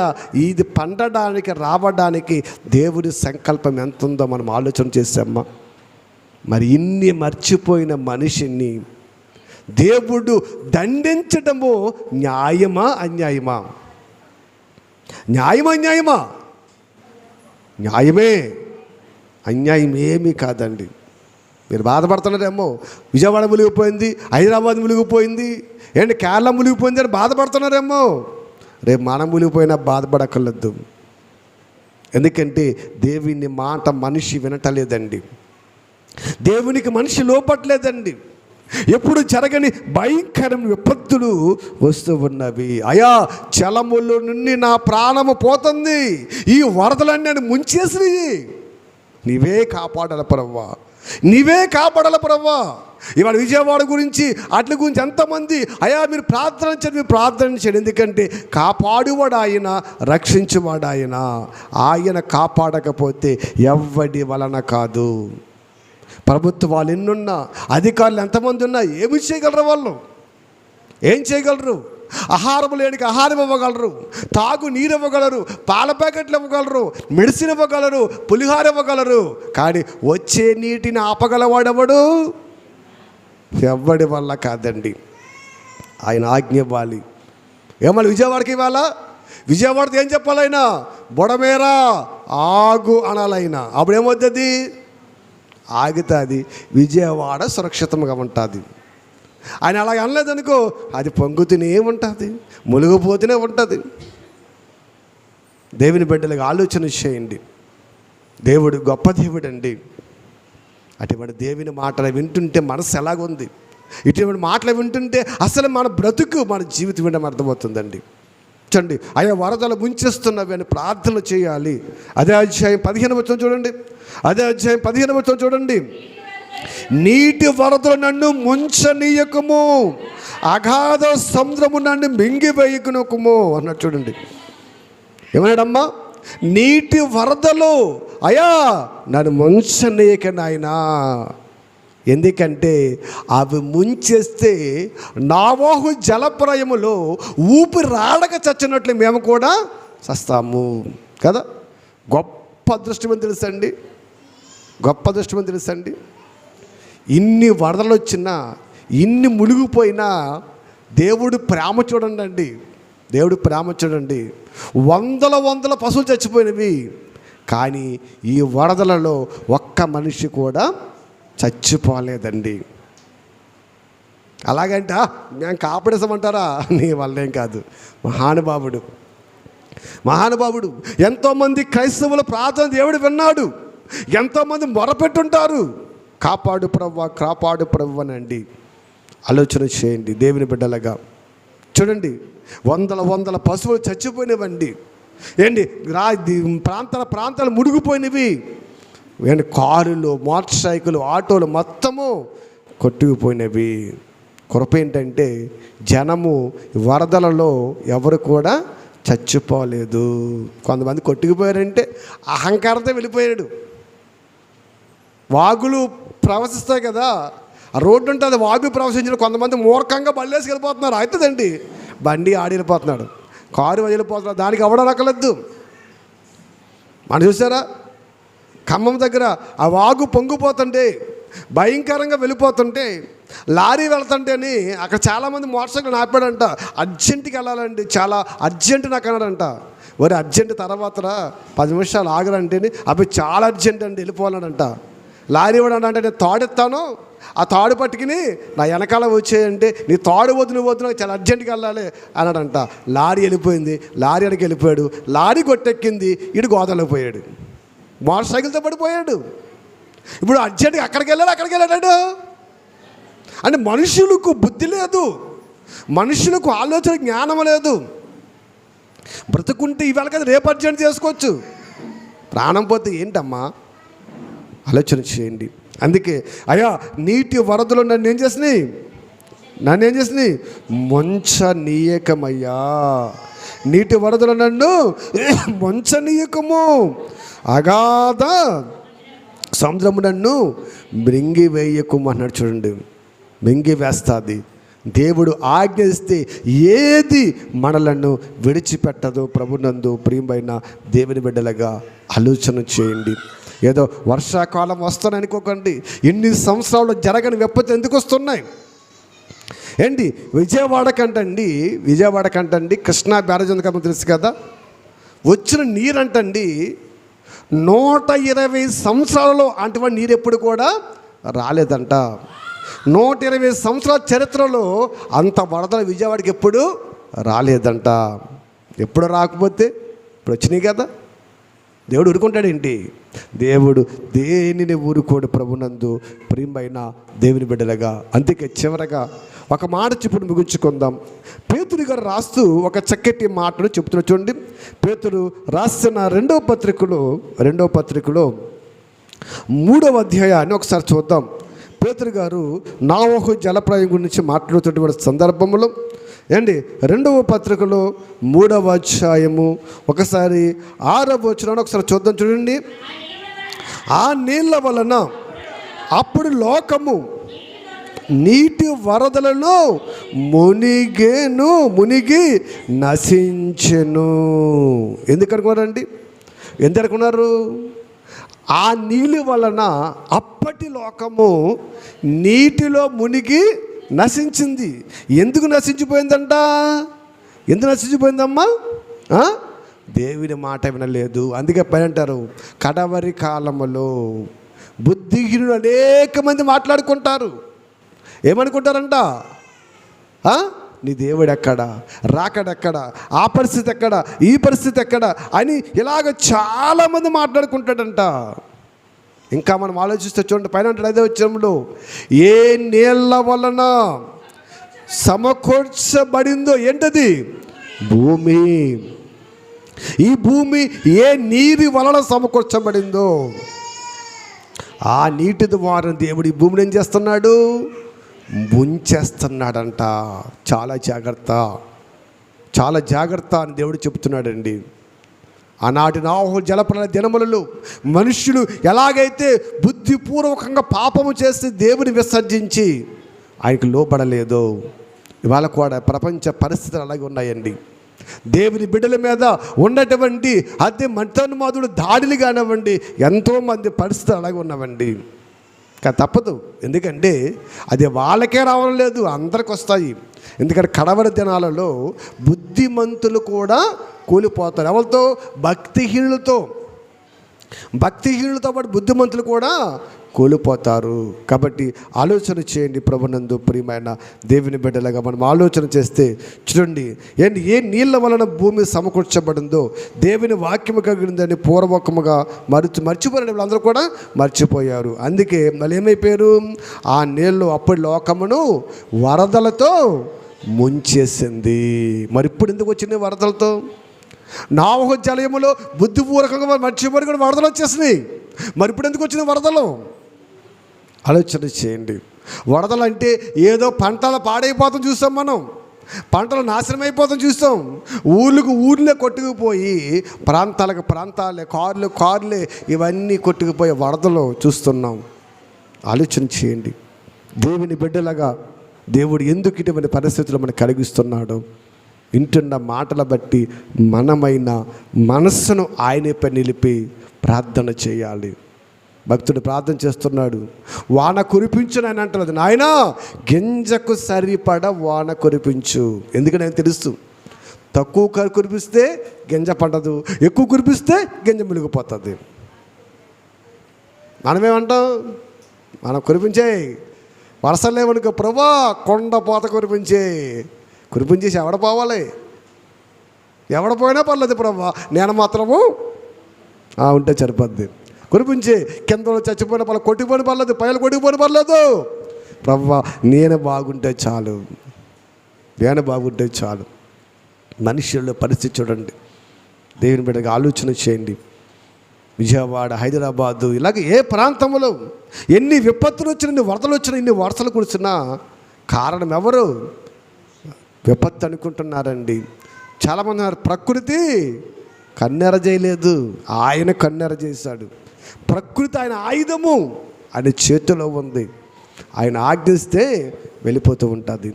ఇది పండడానికి రావడానికి దేవుడి సంకల్పం ఎంత ఉందో మనం ఆలోచన చేసామా. మరి ఇన్ని మర్చిపోయిన మనిషిని దేవుడు దండించడము న్యాయమా అన్యాయమా? న్యాయమా? న్యాయమే, అన్యాయం ఏమీ కాదండి. మీరు బాధపడుతున్నారేమో, విజయవాడ మునిగిపోయింది, హైదరాబాద్ మునిగిపోయింది, కేరళ మునిగిపోయింది అని బాధపడుతున్నారేమో. రేపు మనం మునిగిపోయినా బాధపడక్కర్లేదు. ఎందుకంటే దేవుని మాట మనిషి వినటలేదండి, దేవునికి మనిషి లోపట్లేదండి. ఎప్పుడు జరగని భయంకరమైన విపత్తులు వస్తూ ఉన్నవి. అయా జలముల నుండి నా ప్రాణము పోతుంది, ఈ వరదలన్నీ నన్ను ముంచేసినవి, నీవే కాపాడాల ప్రభువా, నీవే కాపాడాల ప్రభువా. ఇవాళ విజయవాడ గురించి అట్ల గురించి ఎంతమంది అయా మీరు ప్రార్థన చేయండి, ఎందుకంటే కాపాడువాడు ఆయన, రక్షించువాడు ఆయన. ఆయన కాపాడకపోతే ఎవ్వడి వలన కాదు. ప్రభుత్వాలు ఎన్నున్నా, అధికారులు ఎంతమంది ఉన్నా ఏమి చేయగలరు? వాళ్ళు ఏం చేయగలరు? ఆహారం లేనికి ఆహారం ఇవ్వగలరు, తాగు నీరు ఇవ్వగలరు, పాల ప్యాకెట్లు ఇవ్వగలరు, మెడిసిన్ ఇవ్వగలరు, పులిహార ఇవ్వగలరు. కానీ వచ్చే నీటిని ఆపగలవాడెవడు? ఎవడి వల్ల కాదండి. ఆయన ఆజ్ఞ ఇవ్వాలి. ఏమన్నా విజయవాడకి ఇవ్వాలా? విజయవాడతో ఏం చెప్పాలైనా? బొడమేరా ఆగు అనాలైనా. అప్పుడు ఏమవుతుంది? ఆగుతుంది. విజయవాడ సురక్షితంగా ఉంటుంది. ఆయన అలాగ అనలేదనుకో, అది పొంగుతూనే ఉంటుంది, మునిగిపోతూనే ఉంటుంది. దేవుని బిడ్డలకు ఆలోచన చేయండి. దేవుడు గొప్ప దేవుడు అండి. అటువంటి దేవుని మాటలు వింటుంటే మనసు ఎలాగుంది, ఇటువంటి మాటలు వింటుంటే అసలు మన బ్రతుకు, మన జీవితం వినడం అర్థమవుతుందండి. చూడండి, అయ్యా వరదలు ముంచేస్తున్నవి అని ప్రార్థన చేయాలి. అదే అధ్యాయం 15వ వచనం చూడండి. అదే అధ్యాయం 15వ వచనం చూడండి. నీటి వరదలు నన్ను ముంచనీయకము, అగాధ సముద్రము నన్ను మింగివేయకునకుము అన్నట్టు చూడండి. ఏమన్నాడమ్మా? నీటి వరదలు అయ్యా నన్ను ముంచనీయక నాయనా. ఎందుకంటే అవి ముంచేస్తే నోవహు జలప్రలయములో ఊపిరాడక చచ్చినట్లు మేము కూడా చస్తాము కదా. గొప్ప అదృష్టమని తెలుసండి, గొప్ప అదృష్టమని తెలుసండి. ఇన్ని వరదలు వచ్చినా, ఇన్ని మునిగిపోయినా దేవుడు ప్రేమ చూడండి అండి. దేవుడు ప్రేమ చూడండి. వందల పశువులు చచ్చిపోయినవి, కానీ ఈ వరదలలో ఒక్క మనిషి కూడా చచ్చిపోలేదండి. అలాగంట మేము కాపాడేసామంటారా? నీ వల్లేం కాదు. మహానుభావుడు, మహానుభావుడు. ఎంతోమంది క్రైస్తవుల ప్రార్థన దేవుడు విన్నాడు. ఎంతోమంది మొరపెట్టుంటారు, కాపాడు ప్రభువా, కాపాడు ప్రభువనండి. ఆలోచన చేయండి దేవుని బిడ్డలుగా. చూడండి, వందల పశువులు చచ్చిపోయినవండి. ఏంటి ప్రాంతాలు మునిగిపోయినవి. ఏంటి కారులు, మోటార్ సైకిల్, ఆటోలు మొత్తము కొట్టుకుపోయినవి. కృప ఏంటంటే జనము వరదలలో ఎవరు కూడా చచ్చిపోలేదు. కొంతమంది కొట్టుకుపోయారంటే అహంకారంతో వెళ్ళిపోయాడు. వాగులు ప్రవశిస్తాయి కదా, ఆ రోడ్డు ఉంటుంది, వాగు ప్రవశించిన కొంతమంది మూర్ఖంగా బళ్ళేసి వెళ్ళిపోతున్నారు. అవుతుందండి, బండి ఆడి వెళ్ళిపోతున్నాడు, కారు వదిలిపోతున్నాడు, దానికి అవడనక్కలేదు. మనం చూసారా ఖమ్మం దగ్గర ఆ వాగు పొంగిపోతుంటే, భయంకరంగా వెళ్ళిపోతుంటే, లారీ వెళ్తుంటేని అక్కడ చాలామంది మోటార్ సైకిల్ ఆపాడంట. అర్జెంటుకి వెళ్ళాలండి, చాలా అర్జెంటు నాకు అన్నాడంట. మరి అర్జెంట్ తర్వాత 10 నిమిషాలు ఆగరంటేని అవి చాలా అర్జెంట్ అండి, వెళ్ళిపోవాలంట. లారీ వాడు అంటే నేను తాడెత్తాను, ఆ తాడు పట్టుకుని నా వెనకాల వచ్చేయంటే, నీ తాడు వద్దు చాలా అర్జెంటుగా వెళ్ళాలి అన్నాడంట. లారీ వెళ్ళిపోయింది, లారీ అడిగి వెళ్ళిపోయాడు, లారీ కొట్టెక్కింది, ఇటు గోదావరిలో పోయాడు, మోటార్ సైకిల్తో పడిపోయాడు. ఇప్పుడు అర్జెంటుగా అక్కడికి వెళ్ళాడు. అంటే మనుషులకు బుద్ధి లేదు, మనుషులకు ఆలోచన జ్ఞానం లేదు. బ్రతుకుంటే ఇవాళ కదా రేపు అర్జెంట్ చేసుకోవచ్చు, ప్రాణం పోతే ఏంటమ్మా? ఆలోచన చేయండి. అందుకే అయ్యా నీటి వరదలు నన్ను ఏం చేసినాయి? ముంచనీయకమయ్యా, నీటి వరదలు నన్ను ముంచనీయకము, అగాధ సముద్రము నన్ను మృంగివేయకము అన్నాడు. చూడండి, మృంగివేస్తుంది. దేవుడు ఆజ్ఞిస్తే ఏది మనలను విడిచిపెట్టదు. ప్రభునందు ప్రియమైన దేవుని బిడ్డలుగా ఆలోచన చేయండి. ఏదో వర్షాకాలం వస్తానని అనుకోకండి. ఎన్ని సంవత్సరాలు జరగని విపత్తు ఎందుకు వస్తున్నాయి ఏంటి? విజయవాడ కంటండి కృష్ణా బ్యారేజ్ ఉంది కదా, తెలుసు కదా. వచ్చిన నీరు అంటండి 120 సంవత్సరాలలో అటువంటి నీరు ఎప్పుడు కూడా రాలేదంట. 120 సంవత్సరాల చరిత్రలో అంత వరదలు విజయవాడకి ఎప్పుడు రాలేదంట. ఎప్పుడు రాకపోతే ఇప్పుడు వచ్చినాయి కదా. దేవుడు ఊరుకుంటాడేంటి? దేవుడు దేనిని ఊరుకోడు. ప్రభునందు ప్రియమైన దేవుని బిడ్డలుగా. అందుకే చివరగా ఒక మాట చెప్పుడు ముగించుకుందాం. పేతురు గారు రాస్తూ ఒక చక్కటి మాటను చెప్తున్నా చూడండి. పేతురు రాసిన రెండవ పత్రికలో 3వ అధ్యాయాన్ని ఒకసారి చూద్దాం. పేతురు గారు నోవహు జలప్రలయం గురించి మాట్లాడుతున్నటువంటి సందర్భంలో రెండవ పత్రికలో 3వ అధ్యాయము ఒకసారి 6వ వచనాన్ని ఒకసారి చూద్దాం చూడండి. ఆ నీళ్ళ వలన అప్పుడు లోకము నీటి వరదలలో మునిగి నశించెను. ఎందుకు అనుకున్నారండి? ఆ నీళ్ళు వలన అప్పటి లోకము నీటిలో మునిగి నశించింది. ఎందుకు నశించిపోయిందంట? ఎందుకు నశించిపోయిందమ్మా? దేవుని మాట వినలేదు. అందుకే పని అంటారు, కడవరి కాలములో బుద్ధిహీనులు అనేక మంది మాట్లాడుకుంటారు. ఏమనుకుంటారంట? నీ దేవుడు ఎక్కడ, రాకడెక్కడ, ఆ పరిస్థితి ఎక్కడ, ఈ పరిస్థితి ఎక్కడ అని ఇలాగ చాలామంది మాట్లాడుకుంటాడంట. ఇంకా మనం ఆలోచిస్తే చూడండి, పైన అంటాడు అదే వచ్చంలో, ఏ నీళ్ళ వలన సమకూర్చబడిందో, ఏంటది? భూమి. ఈ భూమి ఏ నీరు వలన సమకూర్చబడిందో ఆ నీటి ద్వారా దేవుడు ఈ భూమిని ఏం చేస్తున్నాడు? ముంచేస్తున్నాడంట. చాలా జాగ్రత్త, చాలా జాగ్రత్త అని దేవుడు చెప్తున్నాడండి. ఆనాటి నోవహు జలప్రళయ దినములలో మనుష్యులు ఎలాగైతే బుద్ధిపూర్వకంగా పాపము చేసి దేవుని విసర్జించి ఆయనకు లోబడలేదో, ఇవాళ కూడా ప్రపంచ పరిస్థితులు అలాగే ఉన్నాయండి. దేవుని బిడ్డల మీద ఉన్నటువంటి అదే మతోన్మాదుడు దాడులు కానివ్వండి, ఎంతోమంది పరిస్థితులు అలాగే ఉన్నామండి. కానీ తప్పదు, ఎందుకంటే అది వాళ్ళకే రావడం లేదు, అందరికి వస్తాయి. ఎందుకంటే కడవరి దినాలలో బుద్ధిమంతులు కూడా కూలిపోతారు. ఎవరితో? భక్తిహీనులతో పాటు బుద్ధిమంతులు కూడా కూలిపోతారు. కాబట్టి ఆలోచన చేయండి ప్రభునందు ప్రియమైన దేవుని బిడ్డలుగా మనం ఆలోచన చేస్తే చూడండి, ఏ నీళ్ళ వలన భూమి సమకూర్చబడిందో దేవుని వాక్యము కలిగిందని పూర్వకముగా మర్చిపోయిన వాళ్ళందరూ కూడా మర్చిపోయారు. అందుకే మళ్ళీ ఏమైపోయారు? ఆ నీళ్ళు అప్పటి లోకమును వరదలతో ముంచేసింది. మరి ఇప్పుడు ఎందుకు వచ్చినాయి వరదలతో? నోవహు జలయములో బుద్ధిపూర్వకంగా మర్చిపోయి కూడా వరదలు వచ్చేసినాయి. మరి ఇప్పుడు ఎందుకు వచ్చినాయి వరదలు? ఆలోచన చేయండి. వరదలు అంటే ఏదో పంటలు పాడైపోతాం చూస్తాం, మనం పంటలు నాశనం అయిపోతాం చూస్తాం, ఊళ్ళే కొట్టుకుపోయి ప్రాంతాలే కార్లే ఇవన్నీ కొట్టుకుపోయే వరదలు చూస్తున్నాం. ఆలోచన చేయండి. దేవుని బిడ్డలాగా దేవుడు ఎందుకు ఇటువంటి పరిస్థితులు మనకు కలిగిస్తున్నాడు? వింటున్న మాటల బట్టి మనమైన మనస్సును ఆయనపై నిలిపి ప్రార్థన చేయాలి. భక్తుడు ప్రార్థన చేస్తున్నాడు, వాన కురిపించు అని అంటున్నది. నాయన గింజకు సరిపడ వాన కురిపించు. ఎందుకంటే ఆయన తెలుసు, తక్కువ కురిపిస్తే గింజ పండదు, ఎక్కువ కురిపిస్తే గింజ మునిగిపోతుంది. మనమేమంటాం? మనం కురిపించే వర్షం లేవనుకో, ప్రభా కొండపోత కురిపించేసి ఎవడ పోవాలి? ఎవడ పోయినా పర్లేదు ప్రభా, నేను మాత్రము ఉంటే సరిపోద్ది. కురిపించి కింద చచ్చిపోయిన పర్లేదు, కొట్టిపోయిన పర్లేదు, పైలు కొట్టిపోయిన పర్లేదు, ప్రభా నేను బాగుంటే చాలు. మనుషుల పరిస్థితి చూడండి. దేవుని బిడ్డగా ఆలోచన చేయండి. విజయవాడ, హైదరాబాదు, ఇలాగ ఏ ప్రాంతంలో ఎన్ని విపత్తులు వచ్చినా, ఎన్ని వరదలు వచ్చినా, ఇన్ని వర్షాలు కురిసినా కారణం ఎవరు? విపత్తు అనుకుంటున్నారండి. చాలామంది ప్రకృతి కన్నెర చేయలేదు, ఆయన కన్నెర చేశాడు. ప్రకృతి ఆయన ఆయుధము, ఆయన చేతిలో ఉంది. ఆయన ఆజ్ఞిస్తే వెళ్ళిపోతూ ఉంటుంది.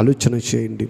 ఆలోచన చేయండి.